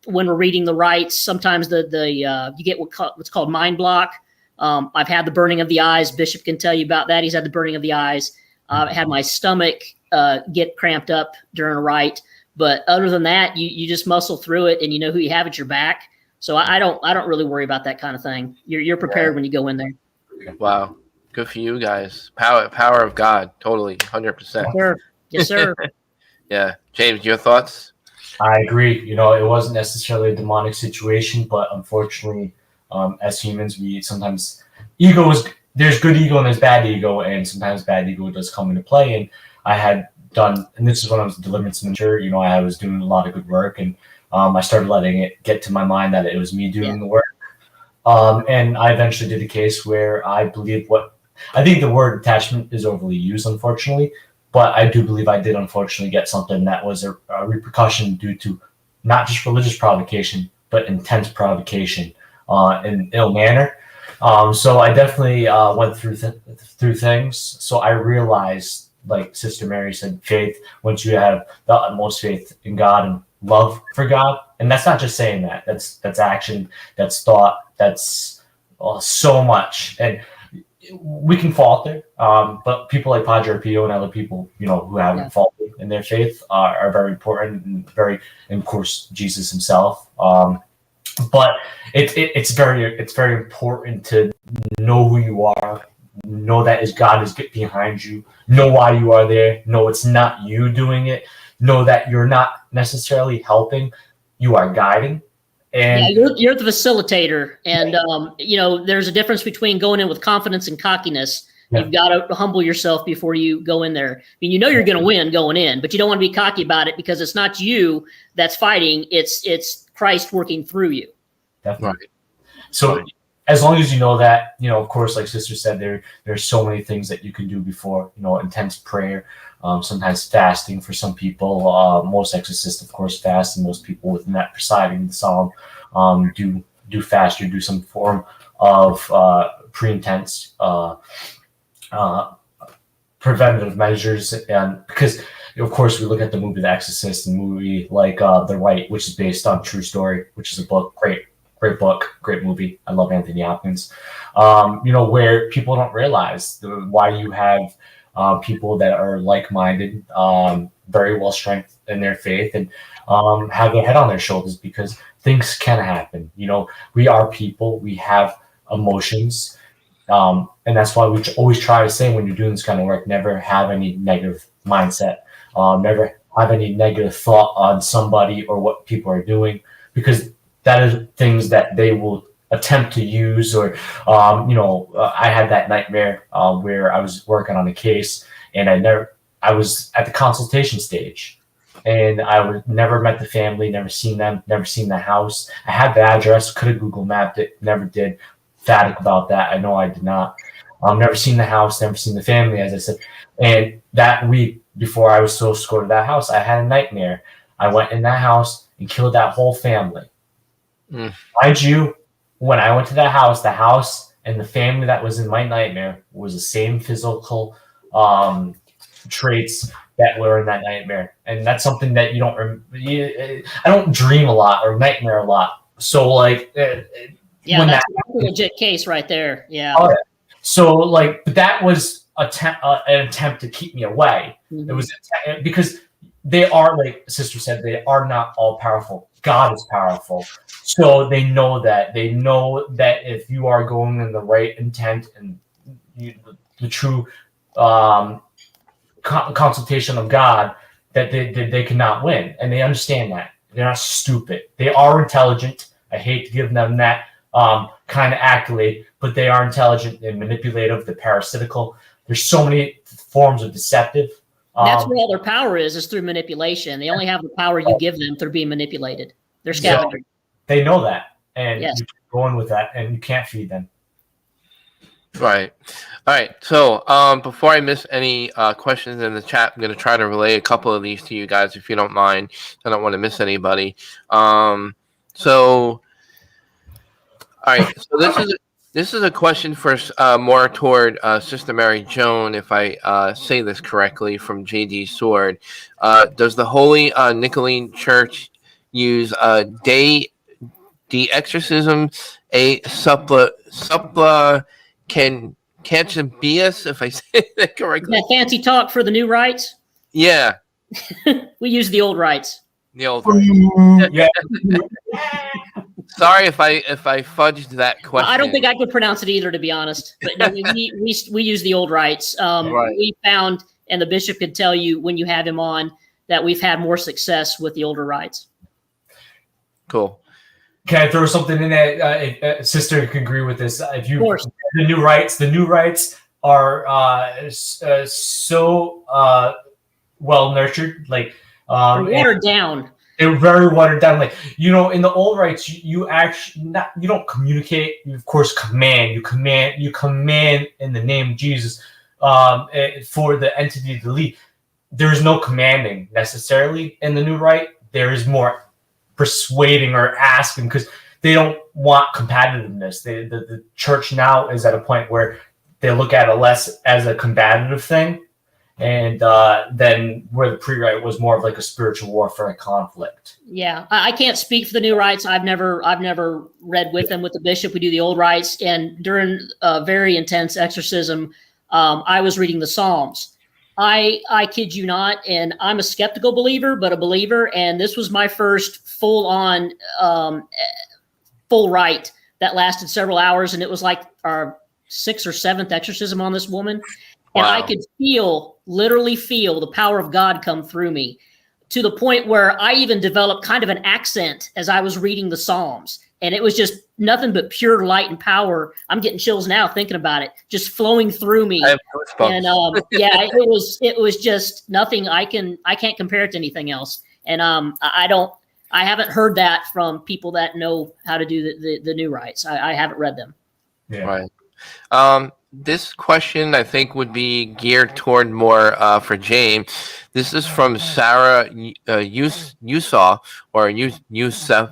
when we're reading the rites, sometimes you get what's called mind block. I've had the burning of the eyes. Bishop can tell you about that. He's had the burning of the eyes. I had my stomach get cramped up during a rite. But other than that, you just muscle through it, and you know who you have at your back. So I don't really worry about that kind of thing. You're prepared when you go in there. Wow, good for you guys. Power of God, totally, 100%. Sure. Yes, sir. Yeah, James, your thoughts? I agree. You know, it wasn't necessarily a demonic situation, but unfortunately, as humans, we sometimes there's good ego and there's bad ego, and sometimes bad ego does come into play. And I had done, and this is when I was a deliverance minister. You know, I was doing a lot of good work, and I started letting it get to my mind that it was me doing the work. And I eventually did a case where I believe I think the word attachment is overly used, unfortunately, but I do believe I did unfortunately get something that was a repercussion due to not just religious provocation, but intense provocation in ill manner. So I definitely went through things. So I realized, like Sister Mary said, faith, once you have the utmost faith in God and love for God, and that's not just saying that, that's action, that's thought, that's so much. And we can falter, but people like Padre Pio and other people, you know, who haven't faltered in their faith are very important, and of course, Jesus himself. But it's very important to know who you are, know that God is behind you, know why you are there, know it's not you doing it, know that you're not necessarily helping, you are guiding. And you're the facilitator, and you know, there's a difference between going in with confidence and cockiness. Yeah. You've got to humble yourself before you go in there. I mean, you know you're going to win going in, but you don't want to be cocky about it, because it's not you that's fighting; it's Christ working through you. Definitely. Right. So as long as you know that, you know, of course, like Sister said, there's so many things that you can do before, you know, intense prayer, sometimes fasting for some people. Most exorcists, of course, fast, and most people within that presiding the psalm do fast or do some form of pre-intense preventative measures. And because, of course, we look at the movie The Exorcist, and movie like The Rite, which is based on true story, which is a book, great book, great movie. I love Anthony Hopkins. You know, where people don't realize why you have people that are like-minded, very well strengthened in their faith, and have their head on their shoulders, because things can happen. You know, we are people, we have emotions, and that's why we always try to say, when you're doing this kind of work, never have any negative mindset, never have any negative thought on somebody or what people are doing, because that is things that they will attempt to use. Or, you know, I had that nightmare where I was working on a case, and I was at the consultation stage, and I never met the family, never seen them, never seen the house. I had the address, could have Google mapped it, never did. Emphatic about that. I know I did not. Never seen the house, never seen the family, as I said. And that week before I was supposed to go to that house, I had a nightmare. I went in that house and killed that whole family. Mind you, when I went to that house and the family that was in my nightmare was the same physical traits that were in that nightmare. And that's something that you don't I don't dream a lot or nightmare a lot. So like yeah, that's a legit case right there. Yeah. So like, but that was an attempt to keep me away. Mm-hmm. It was because they are, like Sister said, they are not all powerful. God is powerful. So they know that. They know that if you are going in the right intent and the true consultation of God, that they cannot win. And they understand that. They're not stupid. They are intelligent. I hate to give them that kind of accolade, but they are intelligent and manipulative. They're parasitical. There's so many forms of deceptive. That's where all their power is through manipulation. They only have the power you give them through being manipulated. They're scavengers. So they know that, and you keep going with that, and you can't feed them. Right. All right. So before I miss any questions in the chat, I'm going to try to relay a couple of these to you guys, if you don't mind. I don't want to miss anybody. So, all right. So this is a question for more toward Sister Mary Joan, if I say this correctly, from JD Sword. Does the Holy Nicolene Church use de exorcism a suppla cantabius, if I say that correctly. That fancy talk for the new rites. Yeah, We use the old rites. the old. Yeah. Sorry if I fudged that question. I don't think I could pronounce it either, to be honest. But no, we use the old rites. Right. We found, and the bishop could tell you when you have him on, that we've had more success with the older rites. Cool. Can I throw something in there? Sister can agree with this. If you, Of course. the new rites are so well nurtured. Like They're watered down. They're very watered down. Like, you know, in the old rites, you actually you don't communicate. You of course command. You command in the name of Jesus for the entity to lead. There is no commanding necessarily in the new rite. There is more persuading or asking, because they don't want competitiveness. The church now is at a point where they look at it less as a combative thing, and then where the pre-rite was more of like a spiritual warfare conflict. Yeah, I can't speak for the new rites. I've never read with them with the bishop. We do the old rites, and during a very intense exorcism, I was reading the Psalms. I kid you not, and I'm a skeptical believer, but a believer. And this was my first full rite that lasted several hours, and it was like our 6th or 7th exorcism on this woman. And Wow. I could literally feel the power of God come through me, to the point where I even developed kind of an accent as I was reading the Psalms. And it was just nothing but pure light and power. I'm getting chills now thinking about it, just flowing through me. I have goosebumps. And yeah, it was just nothing. I can't compare it to anything else. And I haven't heard that from people that know how to do the new rites. I haven't read them. Yeah. Right. This question, I think, would be geared toward more for James. This is from Sarah Yusaw, or Yusuf.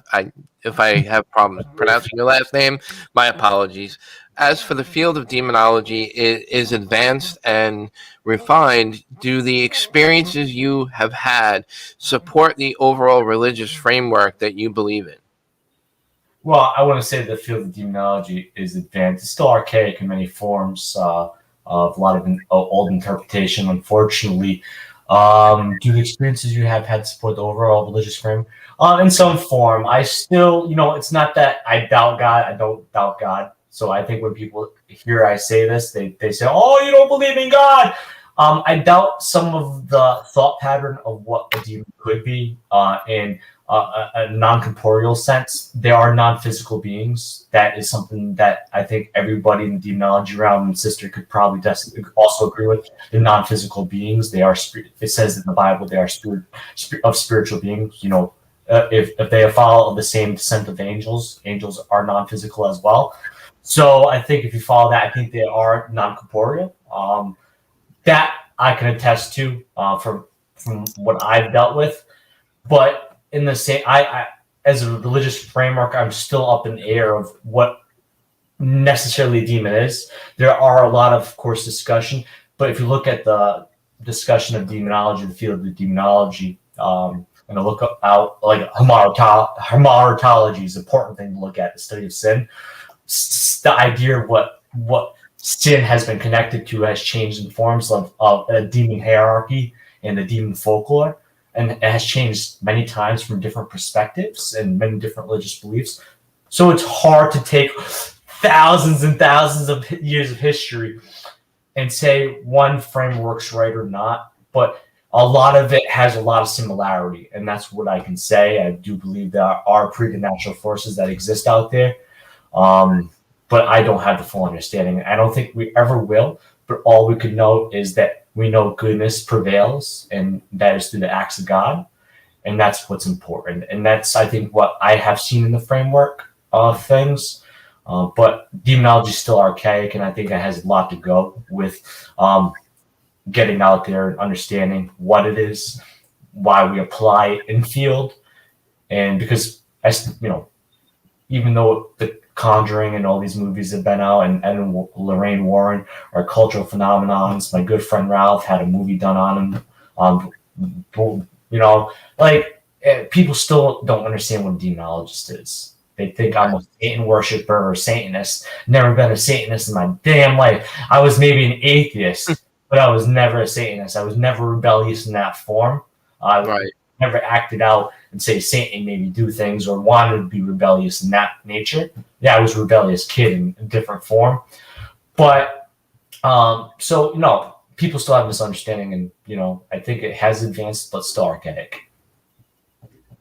If I have problems pronouncing your last name, my apologies. As for the field of demonology, it is advanced and refined. Do the experiences you have had support the overall religious framework that you believe in? Well, I want to say the field of demonology is advanced. It's still archaic in many forms, of a lot of old interpretation, unfortunately. Do the experiences you have had support the overall religious framework? In some form. I still, it's not that I doubt God. I don't doubt God. So I think when people hear I say this, they say, oh, you don't believe in God. I doubt some of the thought pattern of what a demon could be in a non-corporeal sense. They are non-physical beings. That is something that I think everybody in the demonology realm and sister could probably also agree with. The non-physical beings, they are it says in the Bible, they are spiritual beings. If they follow the same descent of angels are non-physical as well. So I think if you follow that, I think they are non-corporeal. That I can attest to from what I've dealt with. But in the same, I as a religious framework, I'm still up in the air of what necessarily a demon is. There are a lot of course, discussion. But if you look at the discussion of demonology, the field of demonology, and I look out like homoratology is an important thing to look at, the study of sin. The idea of what sin has been connected to has changed in forms of a demon hierarchy and the demon folklore, and it has changed many times from different perspectives and many different religious beliefs. So it's hard to take thousands and thousands of years of history and say one framework's right or not, but a lot of it has a lot of similarity, and that's what I can say. I do believe there are preternatural forces that exist out there, but I don't have the full understanding. I don't think we ever will, but all we can know is that we know goodness prevails, and that is through the acts of God, and that's what's important. And that's, I think, what I have seen in the framework of things. But demonology is still archaic, and I think it has a lot to go with getting out there and understanding what it is, why we apply it in field. And because, even though The Conjuring and all these movies have been out, and Lorraine Warren are cultural phenomenons, my good friend Ralph had a movie done on him. people still don't understand what a demonologist is. They think I'm a Satan worshiper or Satanist. Never been a Satanist in my damn life. I was maybe an atheist, but I was never a Satanist. I was never rebellious in that form. I never acted out and say Satan made me do things or wanted to be rebellious in that nature. Yeah, I was a rebellious kid in a different form. But so, no, people still have misunderstanding, and, you know, I think it has advanced, but still archaic.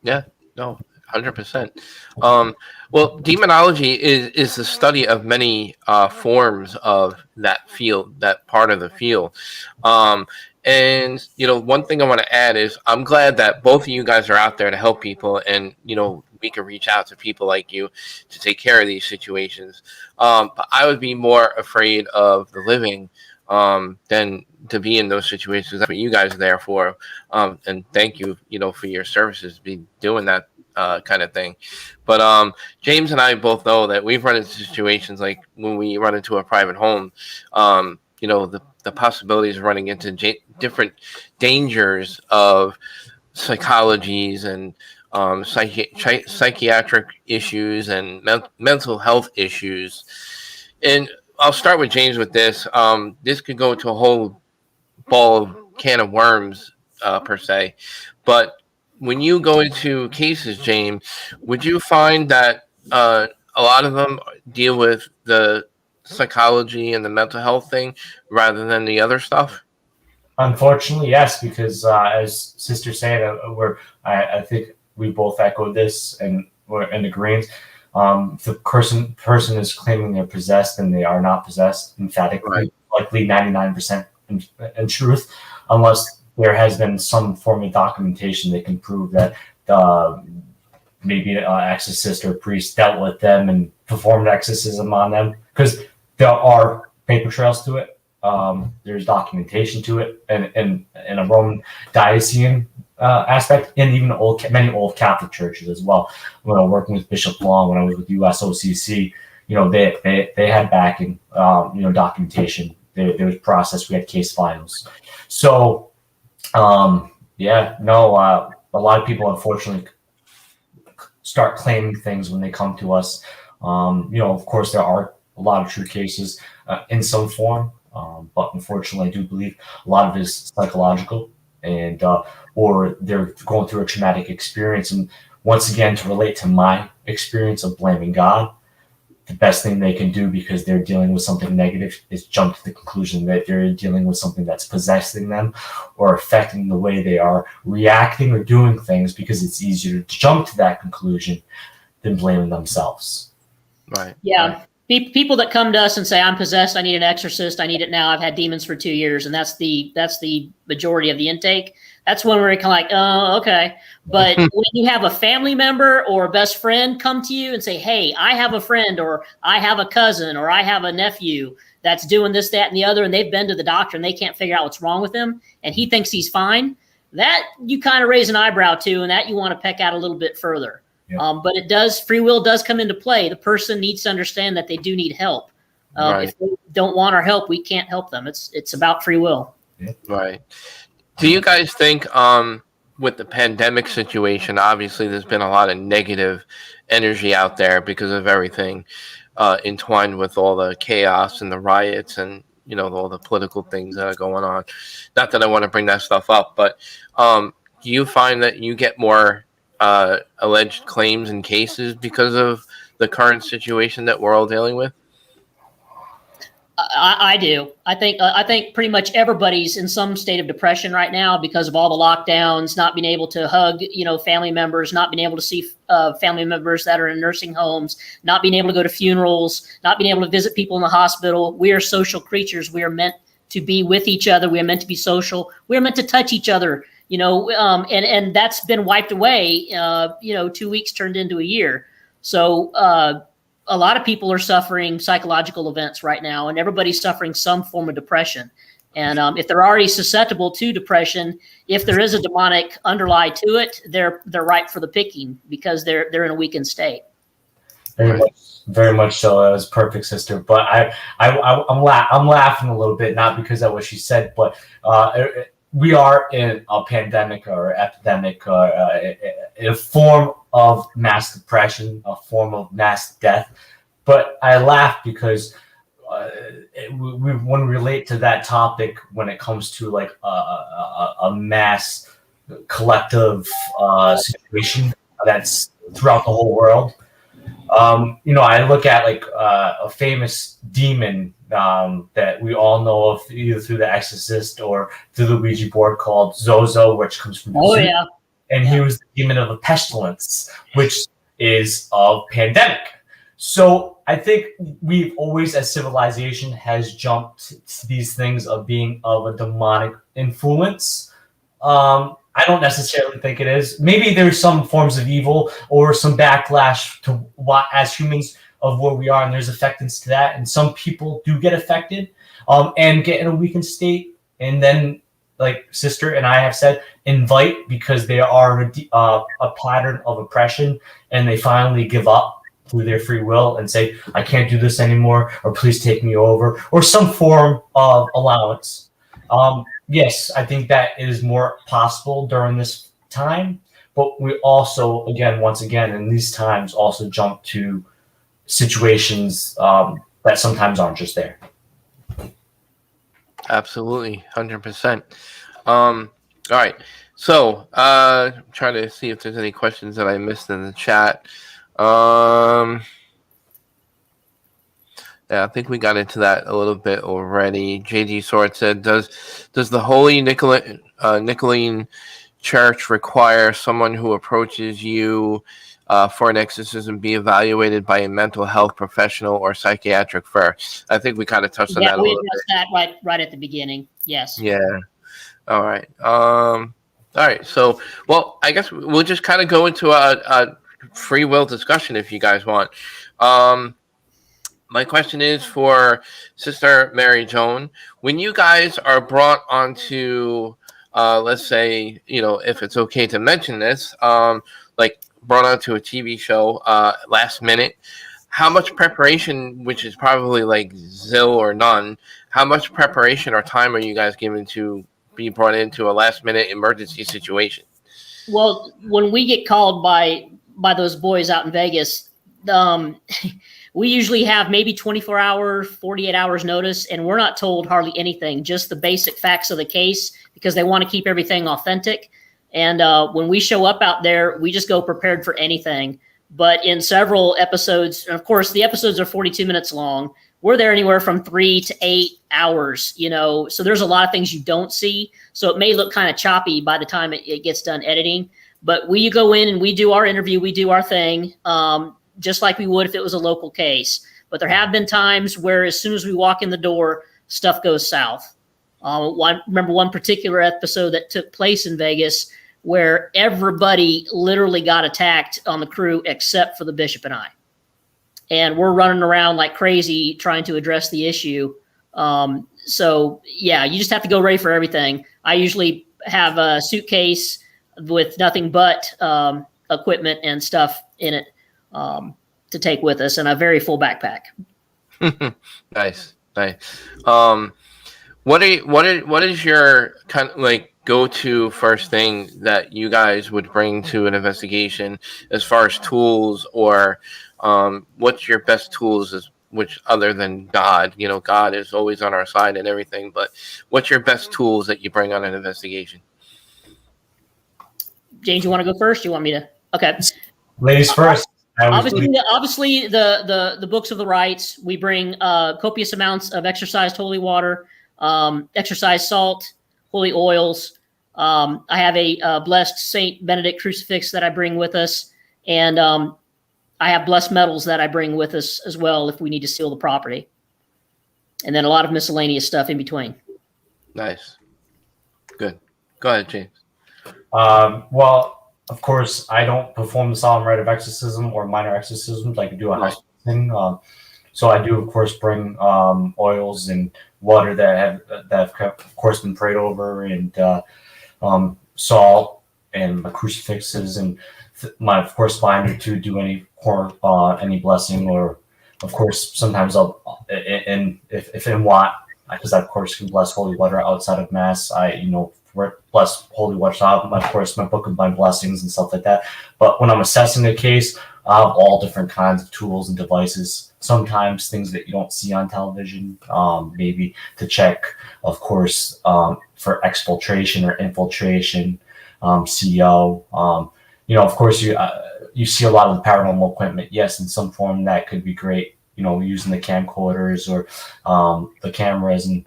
Yeah, no, 100%. Well, demonology is the study of many forms of that field, that part of the field. And, you know, one thing I want to add is I'm glad that both of you guys are out there to help people, and, you know, we can reach out to people like you to take care of these situations. But I would be more afraid of the living than to be in those situations. That's what you guys are there for. And thank you, you know, for your services, be doing that kind of thing. But James and I both know that we've run into situations like when we run into a private home, you know, the possibilities of running into different dangers of psychologies and psychiatric issues and mental health issues. And I'll start with James with this. This could go into a whole can of worms, per se. But when you go into cases, James, would you find that a lot of them deal with the psychology and the mental health thing rather than the other stuff? Unfortunately, yes, because as Sister said, I think we both echoed this and we're in agreement. If the person is claiming they're possessed and they are not possessed, emphatically, likely 99% in truth, unless there has been some form of documentation that can prove that maybe an exorcist or priest dealt with them and performed exorcism on them, because there are paper trails to it. There's documentation to it, and in a Roman diocesan aspect, and even many old Catholic churches as well. When I was working with Bishop Long, when I was with USOCC, you know, they had backing, you know, documentation. There was process. We had case files. So, a lot of people unfortunately start claiming things when they come to us. You know, of course, there are a lot of true cases in some form, but unfortunately, I do believe a lot of it is psychological, and or they're going through a traumatic experience. And once again, to relate to my experience of blaming God, the best thing they can do, because they're dealing with something negative, is jump to the conclusion that they're dealing with something that's possessing them or affecting the way they are reacting or doing things, because it's easier to jump to that conclusion than blaming themselves. Right. Yeah. People that come to us and say, I'm possessed, I need an exorcist, I need it now, I've had demons for 2 years, and that's the majority of the intake. That's when we're kind of like, oh, okay. But when you have a family member or a best friend come to you and say, hey, I have a friend, or I have a cousin, or I have a nephew that's doing this, that, and the other, and they've been to the doctor and they can't figure out what's wrong with him, and he thinks he's fine, that you kind of raise an eyebrow to, and that you want to peck out a little bit further. Yeah. But free will does come into play. The person needs to understand that they do need help. Right. If they don't want our help, we can't help them. It's about free will. Right. Do you guys think with the pandemic situation, obviously there's been a lot of negative energy out there because of everything entwined with all the chaos and the riots and, you know, all the political things that are going on? Not that I want to bring that stuff up, but do you find that you get more alleged claims and cases because of the current situation that we're all dealing with? I do. I think pretty much everybody's in some state of depression right now because of all the lockdowns, not being able to hug, you know, family members, not being able to see family members that are in nursing homes, not being able to go to funerals, not being able to visit people in the hospital. We are social creatures. We are meant to be with each other. We are meant to be social. We are meant to touch each other, you know, and that's been wiped away. 2 weeks turned into a year. So, a lot of people are suffering psychological events right now, and everybody's suffering some form of depression. And if they're already susceptible to depression, if there is a demonic underlie to it, they're ripe for the picking because they're in a weakened state. Very much so. That was perfect, sister. But I'm laughing a little bit, not because of what she said, but we are in a pandemic or epidemic, a form of mass depression, a form of mass death. But I laugh because we want to relate to that topic when it comes to like a mass collective situation that's throughout the whole world. I look at like a famous demon that we all know of either through the Exorcist or through the Ouija board called Zozo, which comes from yeah. And he was the demon of a pestilence, which is a pandemic. So I think we've always, as civilization, has jumped to these things of being of a demonic influence. I don't necessarily think it is. Maybe there's some forms of evil or some backlash to what, as humans, of where we are, and there's affectance to that. And some people do get affected and get in a weakened state. And then, like Sister and I have said, invite because they are a pattern of oppression, and they finally give up through their free will and say, I can't do this anymore, or please take me over, or some form of allowance. Yes, I think that is more possible during this time, but we also, once again, in these times, also jump to situations that sometimes aren't just there. Absolutely, 100%. All right, so trying to see if there's any questions that I missed in the chat. Yeah, I think we got into that a little bit already. JD Sword said, "Does the Holy Nicolene Church require someone who approaches you for an exorcism be evaluated by a mental health professional or psychiatric first?" I think we kind of touched on that a little bit. Yeah, we addressed that right at the beginning. Yes. Yeah. All right. All right. So, well, I guess we'll just kind of go into a free will discussion if you guys want. My question is for Sister Mary Joan. When you guys are brought onto, let's say, if it's okay to mention this, like brought onto a TV show last minute, how much preparation, which is probably like zil or none, how much preparation or time are you guys given to be brought into a last minute emergency situation? Well, when we get called by those boys out in Vegas, we usually have maybe 24 hours, 48 hours notice, and we're not told hardly anything, just the basic facts of the case, because they want to keep everything authentic. And when we show up out there, we just go prepared for anything. But in several episodes, and of course, the episodes are 42 minutes long. We're there anywhere from 3 to 8 hours, so there's a lot of things you don't see. So it may look kind of choppy by the time it gets done editing. But we go in and we do our interview, we do our thing, just like we would if it was a local case. But there have been times where as soon as we walk in the door, stuff goes south. I remember one particular episode that took place in Vegas where everybody literally got attacked on the crew except for the bishop and I. And we're running around like crazy trying to address the issue. So, yeah, you just have to go ready for everything. I usually have a suitcase with nothing but equipment and stuff in it to take with us, and a very full backpack. Nice. What is your kind of like go-to first thing that you guys would bring to an investigation as far as tools, or what's your best tools, which other than God? God is always on our side and everything, but what's your best tools that you bring on an investigation? James, you want to go first? You want me to? Okay. Ladies first. Obviously, the books of the rites. We bring copious amounts of exorcised holy water, exorcised salt, holy oils. I have a blessed Saint Benedict crucifix that I bring with us, and I have blessed metals that I bring with us as well if we need to seal the property. And then a lot of miscellaneous stuff in between. Nice. Good. Go ahead, James. Well, of course, I don't perform the solemn rite of exorcism or minor exorcisms like I do a house thing. So I do, of course, bring oils and water that have, of course, been prayed over, and salt and my crucifixes and my, of course, binder to do any blessing, or, of course, sometimes if in want, because I, of course, can bless holy water outside of Mass. I, plus Holy Watchdog, of course, my book of my blessings and stuff like that. But when I'm assessing a case, I have all different kinds of tools and devices. Sometimes things that you don't see on television, maybe to check, of course, for exfiltration or infiltration, CO. Of course, you see a lot of the paranormal equipment. Yes, in some form that could be great. Using the camcorders or the cameras and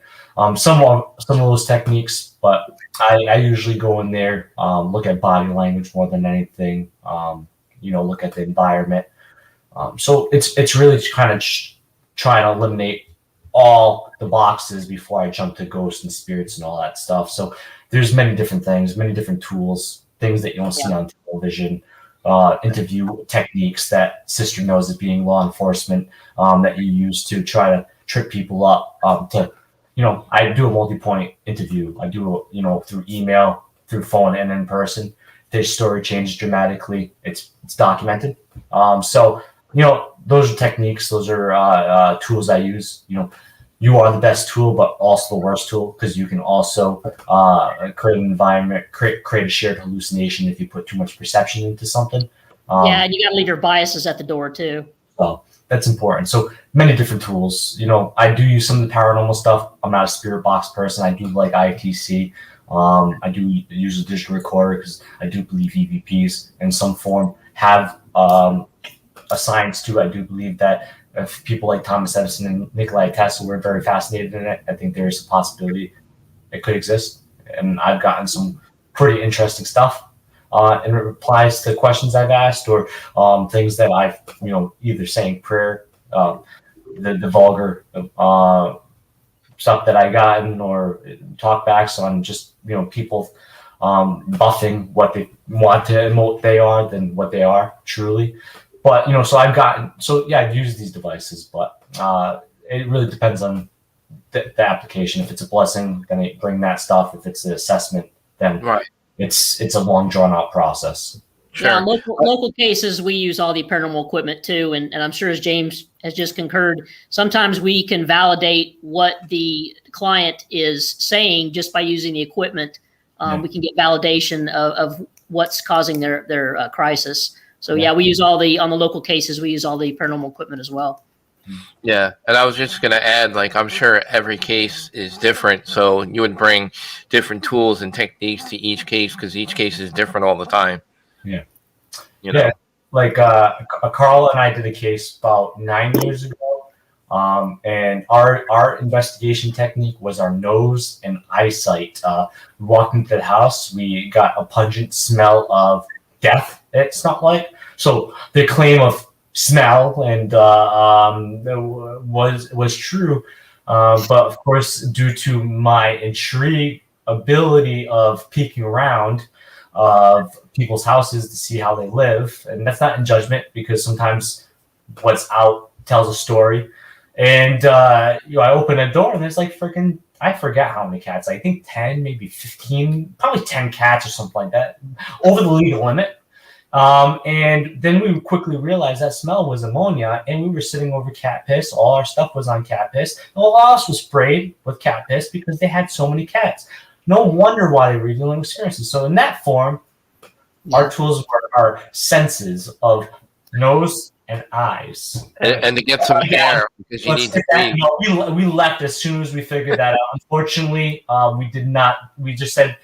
some of those techniques. But I usually go in there, look at body language more than anything. Look at the environment. So it's really kind of trying to eliminate all the boxes before I jump to ghosts and spirits and all that stuff. So there's many different things, many different tools, things that you don't see on television, interview techniques that Sister knows as being law enforcement, that you use to try to trip people up. I do a multi-point interview. I do, through email, through phone, and in person. Their story changes dramatically. It's documented. So those are techniques. Those are tools I use. You are the best tool, but also the worst tool, because you can also create an environment, create a shared hallucination if you put too much perception into something. And you got to leave your biases at the door too. Well, that's important. So many different tools. I do use some of the paranormal stuff. I'm not a spirit box person. I do like ITC. I do use a digital recorder because I do believe EVPs in some form have a science to. I do believe that if people like Thomas Edison and Nikola Tesla were very fascinated in it, I think there is a possibility it could exist. And I've gotten some pretty interesting stuff in replies to questions I've asked, or things that I've, either saying prayer, the vulgar stuff that I gotten, or talkbacks on just, people buffing what they want to emote they are than what they are truly. But, so I've used these devices, but it really depends on the application. If it's a blessing, then I bring that stuff. If it's an assessment, then it's a long, drawn-out process. Sure. Yeah, local cases, we use all the paranormal equipment too, and I'm sure, as James has just concurred, sometimes we can validate what the client is saying just by using the equipment. We can get validation of what's causing their crisis. So we use on the local cases, we use all the paranormal equipment as well. Yeah, and I was just going to add, I'm sure every case is different, so you would bring different tools and techniques to each case because each case is different all the time. Yeah. Yeah, Carl and I did a case about 9 years ago, and our investigation technique was our nose and eyesight. We walked into the house, we got a pungent smell of death, it smelled like. So the claim of smell and was true, but of course, due to my intrigue ability of peeking around of people's houses to see how they live, and that's not in judgment, because sometimes what's out tells a story. And I open a door and there's freaking, I forget how many cats, I think 10, maybe 15, probably 10 cats or something like that, over the legal limit. And then we quickly realized that smell was ammonia, and we were sitting over cat piss. All our stuff was on cat piss. And all else was sprayed with cat piss because they had so many cats. No wonder why they were dealing with experiences. So in that form, our tools were our senses of nose and eyes. And to get some air, because you need to breathe. We left as soon as we figured that out. Unfortunately, we did not. We just said,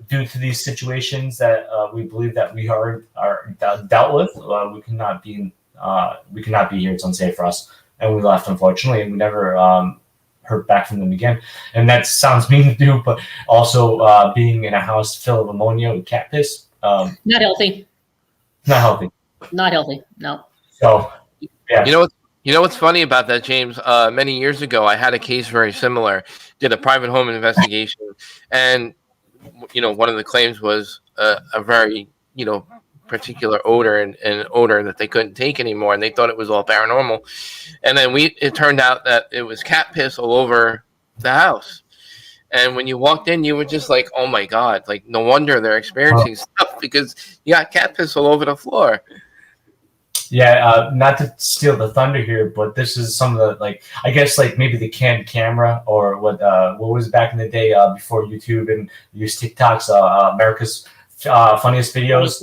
due to these situations that we believe that we are dealt with, we cannot be here. It's unsafe for us, and we left, unfortunately, and we never heard back from them again. And that sounds mean to do, but also being in a house full of ammonia with cat piss, not healthy. Not healthy. No. So, yeah. You know what's funny about that, James? Many years ago, I had a case very similar. Did a private home investigation, and one of the claims was a very particular odor and an odor that they couldn't take anymore, and they thought it was all paranormal. And then it turned out that it was cat piss all over the house. And when you walked in, you were just like, oh my God, no wonder they're experiencing stuff, because you got cat piss all over the floor. Not to steal the thunder here, but this is some of the I guess maybe the canned camera or what was back in the day before YouTube and used TikToks, America's funniest videos.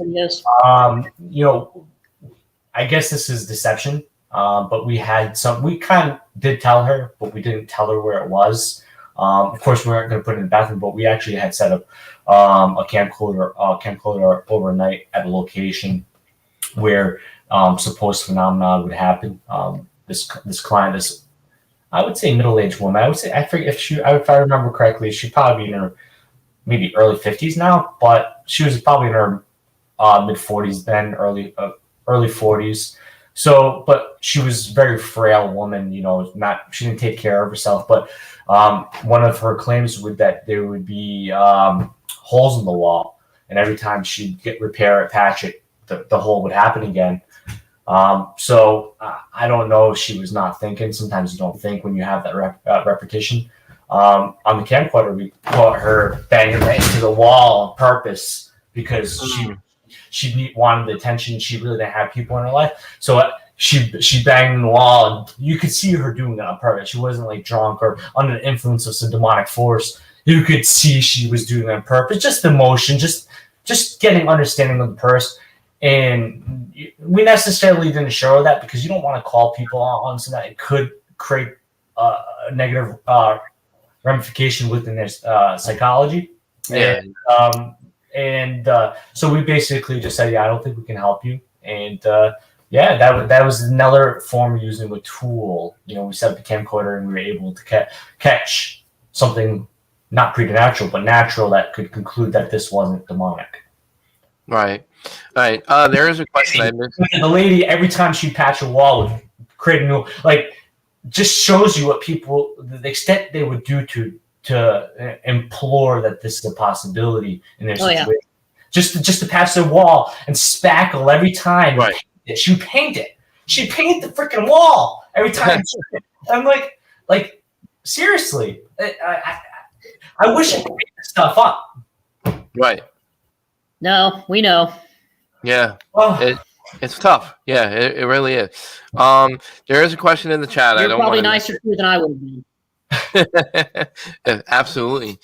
I guess this is deception, but we kind of did tell her, but we didn't tell her where it was. Of course, we weren't going to put it in the bathroom, but we actually had set up a camcorder overnight at a location where supposed phenomena would happen. This client, I would say middle-aged woman. I forget if I remember correctly, she'd probably be in her maybe early 50s now, but she was probably in her mid 40s then, early 40s. So, but she was a very frail woman. She didn't take care of herself. But one of her claims was that there would be holes in the wall, and every time she'd repair it, patch it, the hole would happen again. So I don't know if she was not thinking. Sometimes you don't think when you have that repetition. On the camcorder, we caught her banging right into the wall on purpose because she wanted the attention. She really didn't have people in her life. So she banged in the wall, and you could see her doing it on purpose. She wasn't drunk or under the influence of some demonic force. You could see she was doing it on purpose. Just emotion, just getting understanding of the person. And we necessarily didn't show that because you don't want to call people on so that it could create a negative ramification within their psychology. Yeah. So we basically just said, I don't think we can help you. And that was another form of using a tool. We set up a camcorder and we were able to catch something not preternatural, but natural that could conclude that this wasn't demonic. Right. There is a question I missed. The lady, every time she patched a wall, would create a new, just shows you what people, the extent they would do to implore that this is a possibility in their situation. Yeah. Just to patch the wall and spackle every time. Right. She paint it. She paint the freaking wall every time. I'm like seriously. I wish I could make this stuff up. Right. No, we know. Yeah. It's tough. Yeah, it really is. There is a question in the chat. You're probably nicer than I would be. Absolutely.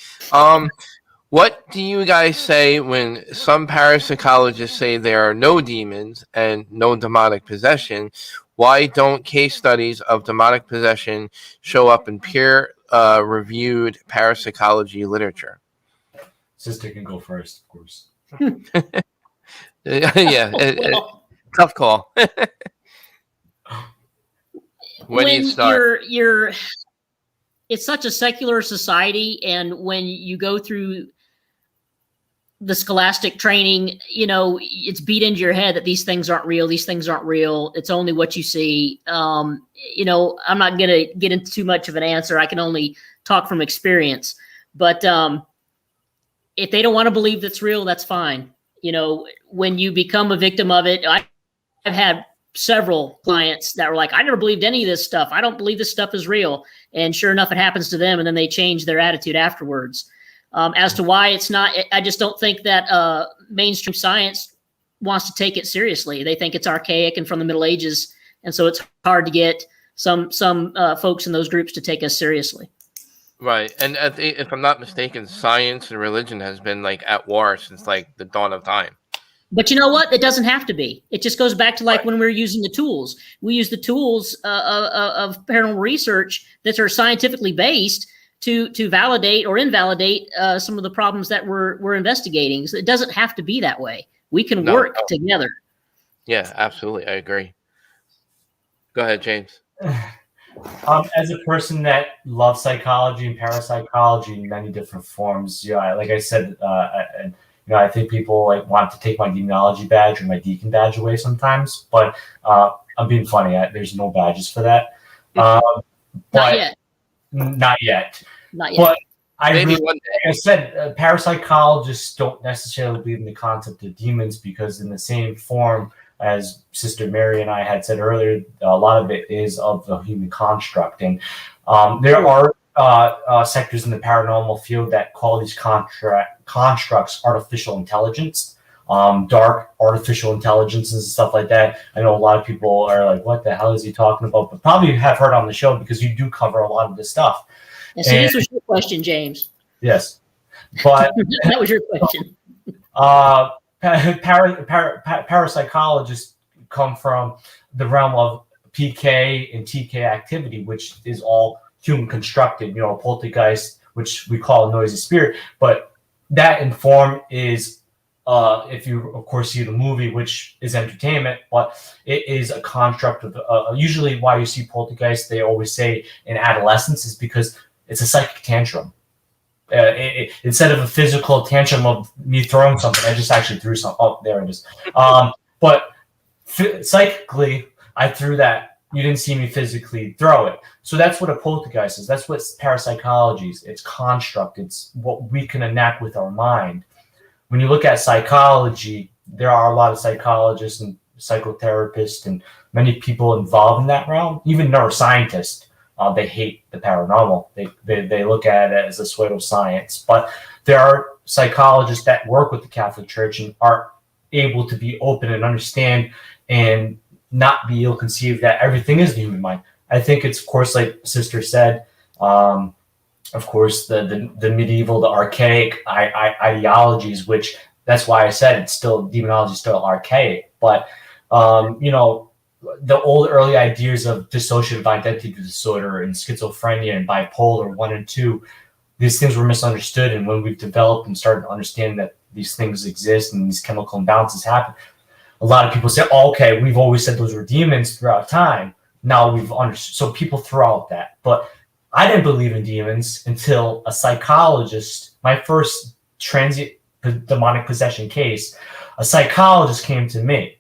What do you guys say when some parapsychologists say there are no demons and no demonic possession? Why don't case studies of demonic possession show up in peer-reviewed parapsychology literature? Sister can go first, of course. Tough call. When do you start? It's such a secular society, and when you go through the scholastic training, it's beat into your head that these things aren't real. These things aren't real. It's only what you see. I'm not going to get into too much of an answer. I can only talk from experience. But if they don't want to believe that's real, that's fine. When you become a victim of it, I've had several clients that were like, I never believed any of this stuff. I don't believe this stuff is real. And sure enough, it happens to them. And then they change their attitude afterwards. As to why it's not, I just don't think that mainstream science wants to take it seriously. They think it's archaic and from the Middle Ages. And so it's hard to get some folks in those groups to take us seriously. Right. And if I'm not mistaken, science and religion has been at war since the dawn of time. But you know what? It doesn't have to be. It just goes back to when we were using the tools. We use the tools of paranormal research that are scientifically based to validate or invalidate some of the problems that we're investigating. So it doesn't have to be that way. We can work together. Yeah, absolutely. I agree. Go ahead, James. As a person that loves psychology and parapsychology in many different forms, like I said, I think people want to take my demonology badge or my deacon badge away sometimes, but I'm being funny. There's no badges for that. Not yet. Not yet. But maybe one day. Like I said, parapsychologists don't necessarily believe in the concept of demons because in the same form as Sister Mary and I had said earlier, a lot of it is of the human construct. And there are sectors in the paranormal field that call these constructs artificial intelligence. dark artificial intelligences and stuff like that. I know a lot of people are like, what the hell is he talking about? But probably have heard on the show because you do cover a lot of this stuff. And so this was your question, James. Yes. But that was your question. Parapsychologists come from the realm of PK and TK activity, which is all human constructed, poltergeist, which we call a noisy spirit. But that in form is, if you, of course, see the movie, which is entertainment, but it is a construct of, usually why you see poltergeist, they always say in adolescence, is because it's a psychic tantrum. Instead of a physical tantrum of me throwing something, I just actually threw something. Oh, there it is. But psychically, I threw that. You didn't see me physically throw it. So that's what a poltergeist is. That's what parapsychology is. It's construct. It's what we can enact with our mind. When you look at psychology, there are a lot of psychologists and psychotherapists and many people involved in that realm, even neuroscientists. They hate the paranormal. They look at it as a pseudoscience. But there are psychologists that work with the Catholic Church and are able to be open and understand and not be ill-conceived that everything is the human mind. I think it's, of course, like Sister said, of course, the medieval, the archaic ideologies, which that's why I said it's still, demonology is still archaic. But, the old early ideas of dissociative identity disorder and schizophrenia and bipolar 1 and 2, these things were misunderstood. And when we've developed and started to understand that these things exist and these chemical imbalances happen, a lot of people say, oh, okay, we've always said those were demons throughout time. Now we've understood. So people throw out that. But I didn't believe in demons until a psychologist, my first transient demonic possession case, a psychologist came to me.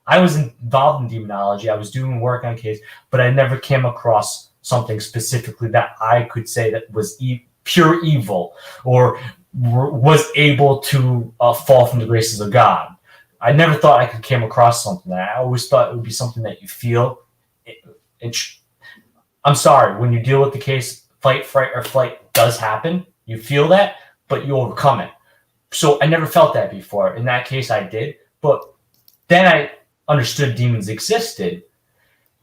I was involved in demonology. I was doing work on a case, but I never came across something specifically that I could say that was pure evil or was able to fall from the graces of God. I never thought I could came across something that I always thought it would be something that you feel. I'm sorry, when you deal with the case, fight, fright, or flight does happen. You feel that, but you overcome it. So I never felt that before. In that case, I did. But then I understood demons existed.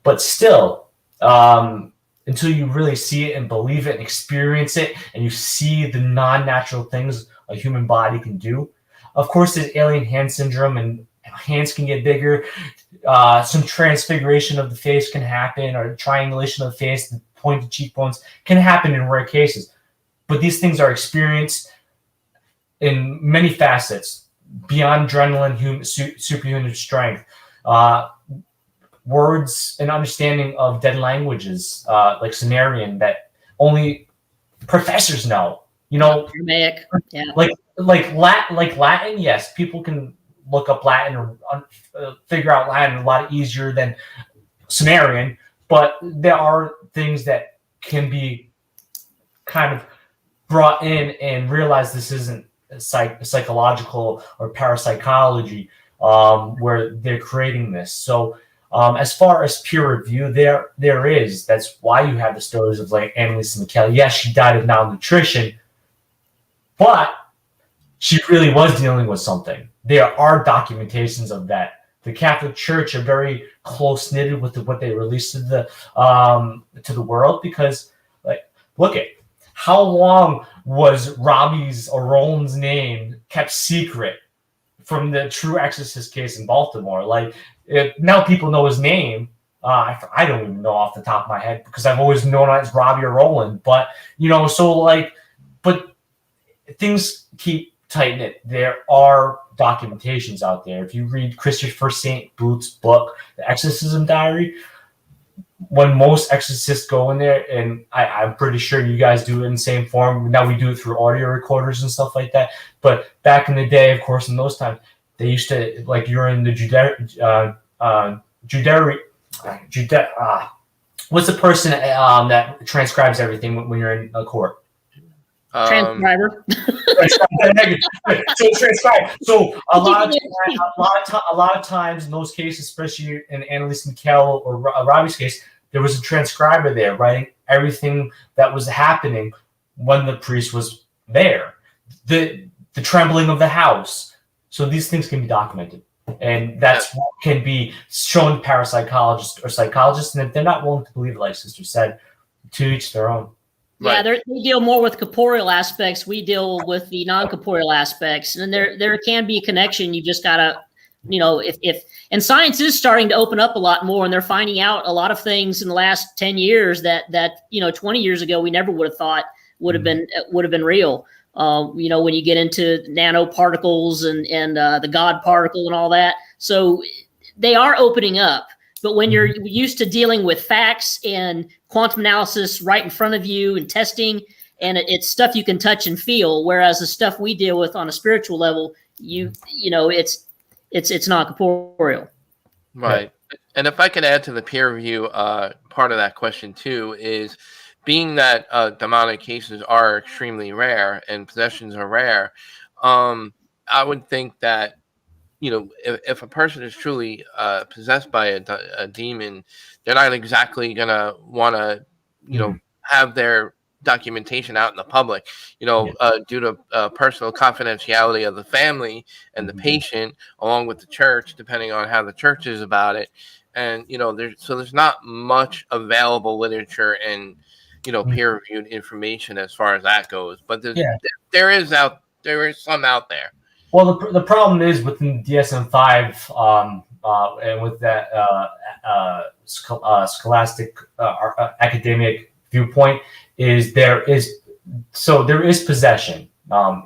But still, until you really see it and believe it and experience it, and you see the non-natural things a human body can do. Of course, there's alien hand syndrome, and hands can get bigger. Some transfiguration of the face can happen, or triangulation of the face, the pointed cheekbones can happen in rare cases. But these things are experienced in many facets, beyond adrenaline, superhuman strength, words and understanding of dead languages, like Sumerian, that only professors know. Aramaic, yeah. Like Latin, yes, people can look up Latin or figure out Latin a lot easier than Sumerian, but there are things that can be kind of brought in and realize this isn't psychological or parapsychology, where they're creating this. So as far as peer review, there is. That's why you have the stories of like Annalise McKellar. Yes, she died of malnutrition, but she really was dealing with something. There are documentations of that. The Catholic Church are very close knitted with what they released to the world, because, like, look at how long was Robbie's or Roland's name kept secret from the true Exorcist case in Baltimore. Like, now people know his name. I don't even know off the top of my head because I've always known it as Robbie or Roland. But but things keep tightening it. There are documentations out there. If you read Christopher St. Booth's book, The Exorcism Diary, when most exorcists go in there, and I'm pretty sure you guys do it in the same form. Now we do it through audio recorders and stuff like that. But back in the day, of course, in those times, they used to, like, you're in the what's the person that transcribes everything when you're in a court? Transcriber. So transcribe. So a lot of times in those cases, especially in Annalise McKell or Robbie's case, there was a transcriber there writing everything that was happening when the priest was there. The trembling of the house. So these things can be documented. And that's what can be shown to parapsychologists or psychologists. And if they're not willing to believe it, like Sister said, to each their own. Yeah, they deal more with corporeal aspects. We deal with the non-corporeal aspects. And there can be a connection. You just got to, and science is starting to open up a lot more. And they're finding out a lot of things in the last 10 years that 20 years ago, we never would have thought would have been real. When you get into nanoparticles and the God particle and all that. So they are opening up. But when you're used to dealing with facts and quantum analysis right in front of you and testing, and it's stuff you can touch and feel, whereas the stuff we deal with on a spiritual level, it's not corporeal. Right. And if I could add to the peer review part of that question too, is being that demonic cases are extremely rare and possessions are rare, I would think that, if a person is truly possessed by a demon, they're not exactly going to want to, have their documentation out in the public, due to personal confidentiality of the family and the patient, along with the church, depending on how the church is about it. And, there's not much available literature and, peer-reviewed information as far as that goes. But there is some out there. Well, the problem is within DSM-5 and with that scholastic academic viewpoint is there is possession.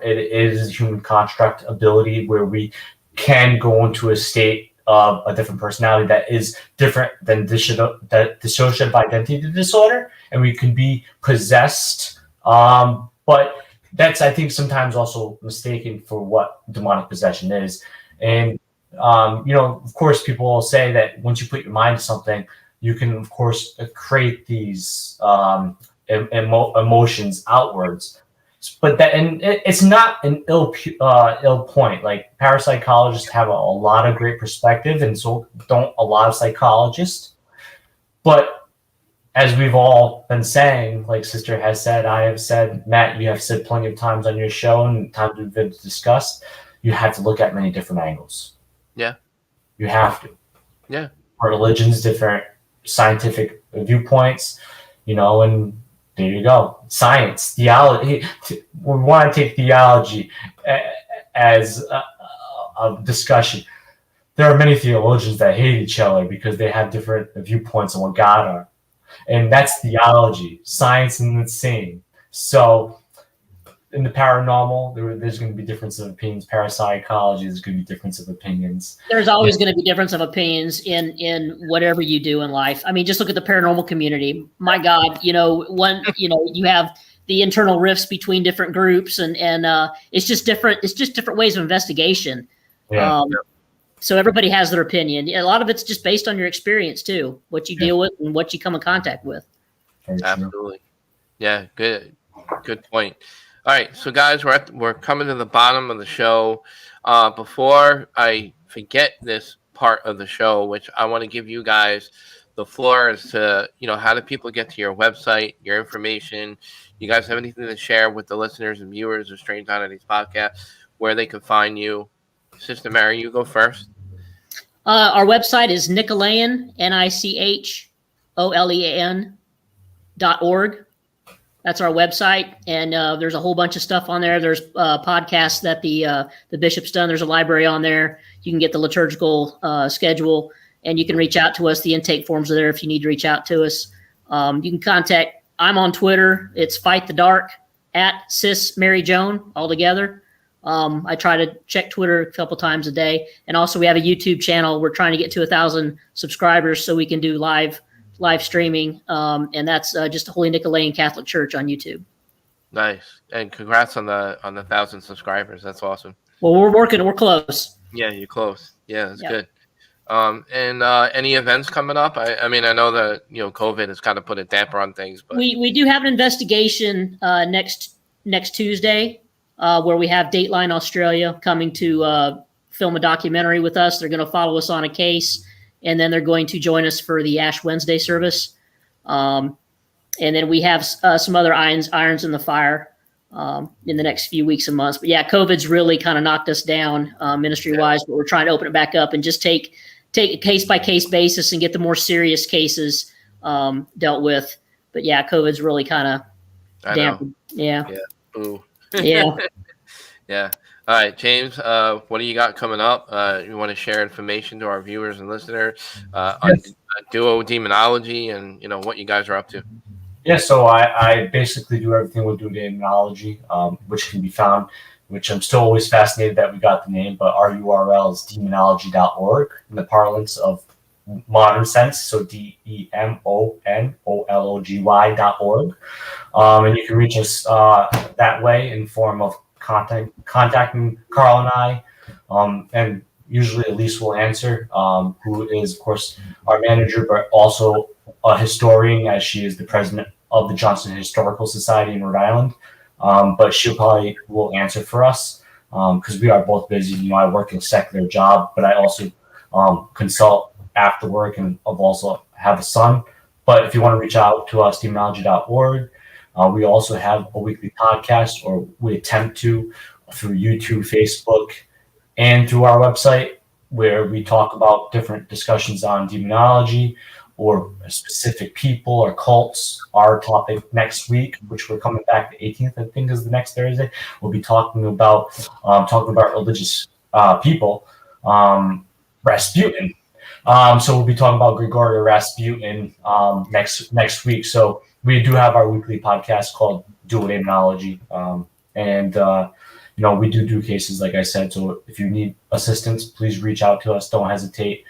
It is a human construct ability where we can go into a state of a different personality that is different than dissociative identity disorder, and we can be possessed. But that's, I think, sometimes also mistaken for what demonic possession is. And, of course, people will say that once you put your mind to something, you can, of course, create these emotions outwards. But it's not an ill point. Like, parapsychologists have a lot of great perspective, and so don't a lot of psychologists. But as we've all been saying, like Sister has said, I have said, Matt, you have said plenty of times on your show and times we've been discussed, you have to look at many different angles. Yeah. You have to. Yeah. Religions, different scientific viewpoints, and there you go. Science, theology. We want to take theology as a discussion. There are many theologians that hate each other because they have different viewpoints on what God are. And that's theology. Science is the same. So in the paranormal, there's going to be difference of opinions. Parapsychology, there's going to be difference of opinions. There's always going to be difference of opinions in whatever you do in life. I mean, just look at the paranormal community. My God, you have the internal rifts between different groups, and it's just different. It's just different ways of investigation. Yeah. So everybody has their opinion. A lot of it's just based on your experience too, what you deal with and what you come in contact with. Absolutely. Yeah. Good point. All right. So guys, we're coming to the bottom of the show. Before I forget this part of the show, which I want to give you guys the floor as to, how do people get to your website, your information? You guys have anything to share with the listeners and viewers of Strange Oddities Podcast, where they can find you? Sister Mary, you go first. Our website is Nicholean, NICHOLEAN.org. That's our website, and there's a whole bunch of stuff on there. There's podcasts that the bishop's done. There's a library on there. You can get the liturgical schedule, and you can reach out to us. The intake forms are there if you need to reach out to us. You can contact. I'm on Twitter. It's Fight the Dark @Sis Mary Joan all together. I try to check Twitter a couple times a day. And also we have a YouTube channel. We're trying to get to 1,000 subscribers so we can do live streaming. And that's just Holy Nicholean Catholic Church on YouTube. Nice. And congrats on the 1,000 subscribers. That's awesome. Well, we're close. Yeah, you're close. Yeah, that's good. And any events coming up? I mean, I know that, COVID has kind of put a damper on things, but we do have an investigation next Tuesday. Where we have Dateline Australia coming to film a documentary with us. They're going to follow us on a case, and then they're going to join us for the Ash Wednesday service. And then we have some other irons in the fire. in the next few weeks and months. But yeah, COVID's really kind of knocked us down ministry-wise, but we're trying to open it back up and just take a case-by-case basis and get the more serious cases dealt with. But yeah, COVID's really kind of dampened. Yeah. Ooh. Yeah. Yeah. All right, James, what do you got coming up? You want to share information to our viewers and listeners on Duo Demonology and, what you guys are up to? Yeah, so I basically do everything with Duo Demonology, which can be found, which I'm still always fascinated that we got the name, but our URL is demonology.org in the parlance of modern sense, so demonology.org. And you can reach us that way in form of contacting Carl and I, and usually Elise will answer, who is, of course, our manager, but also a historian, as she is the president of the Johnson Historical Society in Rhode Island. But she'll probably will answer for us because we are both busy. I work a secular job, but I also consult after work, and I've also have a son. But if you want to reach out to us, demonology.org. We also have a weekly podcast, or we attempt to, through YouTube, Facebook, and through our website, where we talk about different discussions on demonology or specific people or cults. Our topic next week, which we're coming back the 18th, I think is the next Thursday, we'll be talking about religious people, Rasputin. So we'll be talking about Grigori Rasputin next week. So we do have our weekly podcast called Duo Demonology, and we do cases, like I said. So if you need assistance, please reach out to us. Don't hesitate.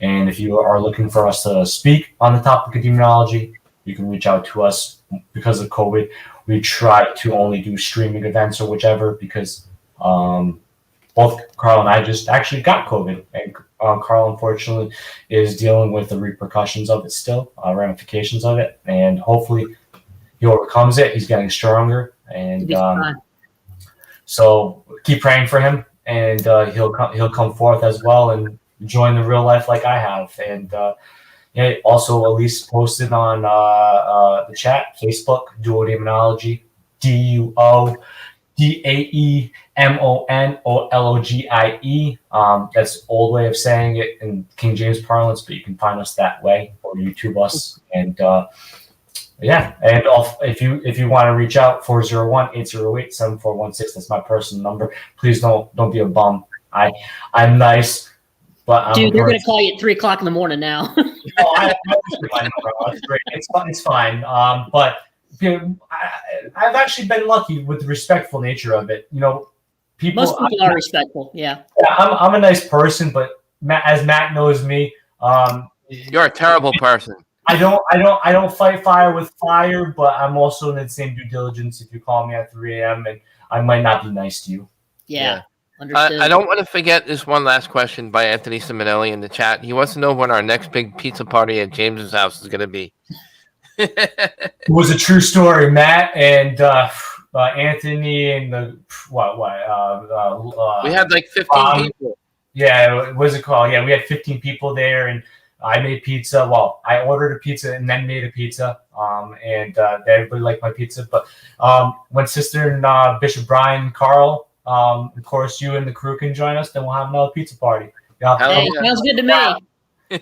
And if you are looking for us to speak on the topic of demonology, you can reach out to us. Because of COVID, we try to only do streaming events or whichever, because both Carl and I just actually got COVID, and Carl, unfortunately, is dealing with the repercussions of it still, ramifications of it, and hopefully he overcomes it. He's getting stronger, and so keep praying for him, and he'll come forth as well and join the real life like I have. And also Elise posted on the chat, Facebook, Duo Demonology, DuoDemonologie. That's old way of saying it in King James parlance, but you can find us that way, or YouTube us. And if you want to reach out, 401-808-7416. That's my personal number. Please don't be a bum. I'm nice, but dude, they're gonna call you at 3:00 in the morning now. It's great. It's fine. But I've actually been lucky with the respectful nature of it. People. Most people are respectful. Yeah. I'm a nice person, but as Matt knows me, you're a terrible person. I don't fight fire with fire, but I'm also in the same due diligence. If you call me at 3 a.m. and I might not be nice to you. Yeah. Understood. I don't want to forget this one last question by Anthony Simonelli in the chat. He wants to know when our next big pizza party at James's house is going to be. It was a true story, Matt and Anthony and the we had like 15 people. Yeah, what was it called? Yeah, we had 15 people there, and I made pizza. Well, I ordered a pizza and then made a pizza. And everybody liked my pizza. But when Sister and Bishop Bryan and Carl, of course, you and the crew can join us, then we'll have another pizza party. Yeah. Hey, sounds good to me.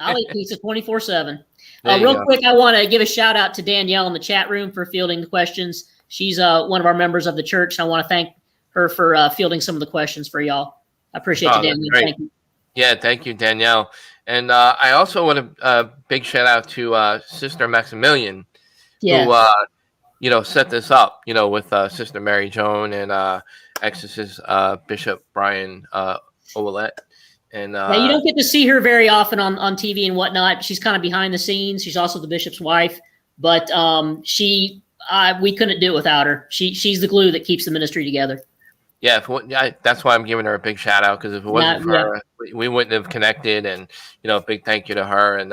I'll eat pizza 24/7. Real quick, I want to give a shout out to Danielle in the chat room for fielding the questions. She's one of our members of the church, and I want to thank her for fielding some of the questions for y'all. I appreciate you, Danielle. Thank you. Yeah, thank you, Danielle. And I also want a big shout out to Sister Maximilian, who set this up, with Sister Mary Joan and Exorcist Bishop Bryan Ouellette. And you don't get to see her very often on TV and whatnot. She's kind of behind the scenes. She's also the bishop's wife, but we couldn't do it without her. She's the glue that keeps the ministry together. Yeah, that's why I'm giving her a big shout out, because if it wasn't for her, we wouldn't have connected. And big thank you to her. And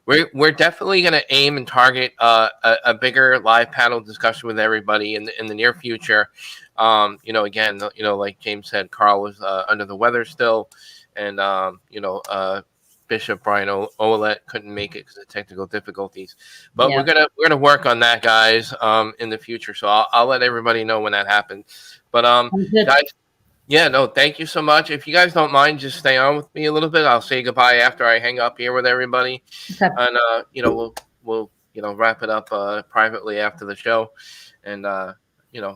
we're definitely going to aim and target a bigger live panel discussion with everybody in the near future. Again, like James said, Carl was under the weather still, and Bishop Bryan Ouellette couldn't make it because of technical difficulties. But we're gonna work on that, guys, in the future. So I'll let everybody know when that happens. But guys, yeah, no, thank you so much. If you guys don't mind, just stay on with me a little bit. I'll say goodbye after I hang up here with everybody, and we'll wrap it up privately after the show. And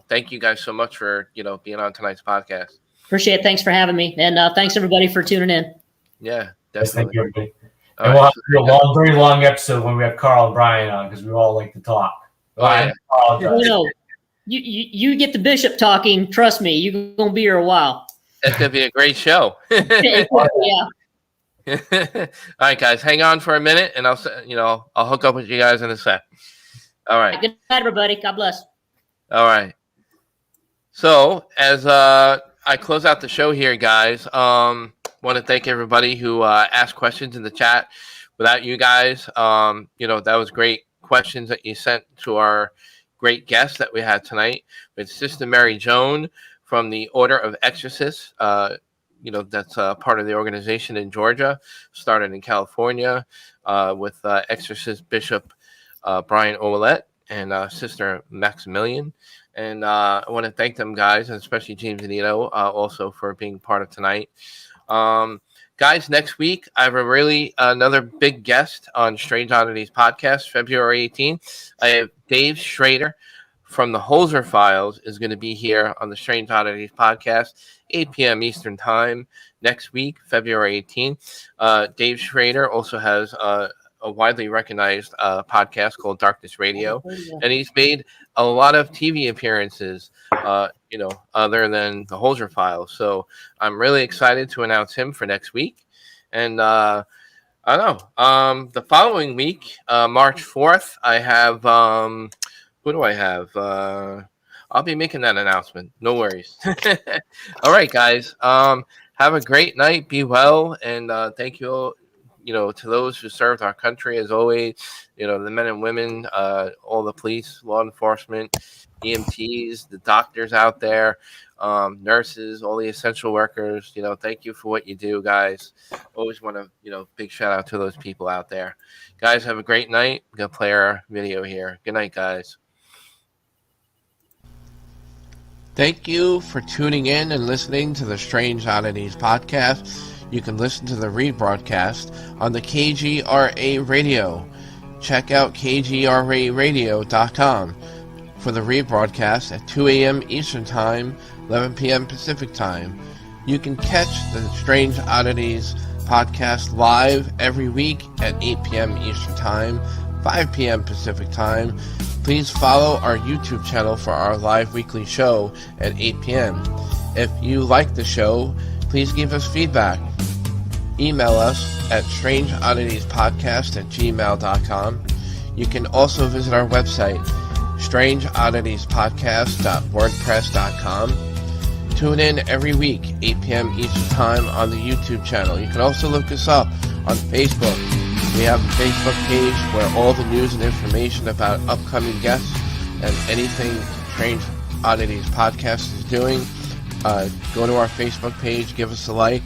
thank you guys so much for being on tonight's podcast. Appreciate it. Thanks for having me, and thanks everybody for tuning in. Yeah, definitely. Yes, thank you, everybody. And we'll have to do a very long episode when we have Carl and Bryan on because we all like to talk. You get the bishop talking. Trust me, you're gonna be here a while. It's gonna be a great show. Yeah. All right, guys, hang on for a minute, and I'll hook up with you guys in a sec. All right. Good night, everybody. God bless. All right. So as I close out the show here, guys, want to thank everybody who asked questions in the chat. Without you guys, that was great questions that you sent to our great guests that we had tonight with Sister Mary Joan from the Order of Exorcists. That's part of the organization in Georgia, started in California with Exorcist Bishop Bryan Ouellette and Sister Maximilian. And I want to thank them, guys, and especially James Annitto also for being part of tonight. Guys, next week, I have another big guest on Strange Oddities Podcast, February 18th. I have Dave Schrader from the Holzer Files is going to be here on the Strange Oddities Podcast, 8 p.m. Eastern Time next week, February 18th. Dave Schrader also has a widely recognized podcast called Darkness Radio, and he's made a lot of TV appearances, other than the Holzer Files. So I'm really excited to announce him for next week. And I don't know. The following week, March 4th, I have who do I have? I'll be making that announcement. No worries. All right, guys. Have a great night. Be well, and thank you all. To those who served our country, as always, the men and women, all the police, law enforcement, EMTs, the doctors out there, nurses, all the essential workers, thank you for what you do, guys. Always want to, big shout out to those people out there. Guys, have a great night. I'm going to play our video here. Good night, guys. Thank you for tuning in and listening to the Strange Oddities Podcast. You can listen to the rebroadcast on the KGRA Radio. Check out kgraradio.com for the rebroadcast at 2 a.m. Eastern Time, 11 p.m. Pacific Time. You can catch the Strange Oddities Podcast live every week at 8 p.m. Eastern Time, 5 p.m. Pacific Time. Please follow our YouTube channel for our live weekly show at 8 p.m. If you like the show, please give us feedback. Email us at strangeodditiespodcast@gmail.com. You can also visit our website, strangeodditiespodcast.wordpress.com. Tune in every week, 8 p.m. Eastern Time on the YouTube channel. You can also look us up on Facebook. We have a Facebook page where all the news and information about upcoming guests and anything Strange Oddities Podcast is doing. Go to our Facebook page, give us a like,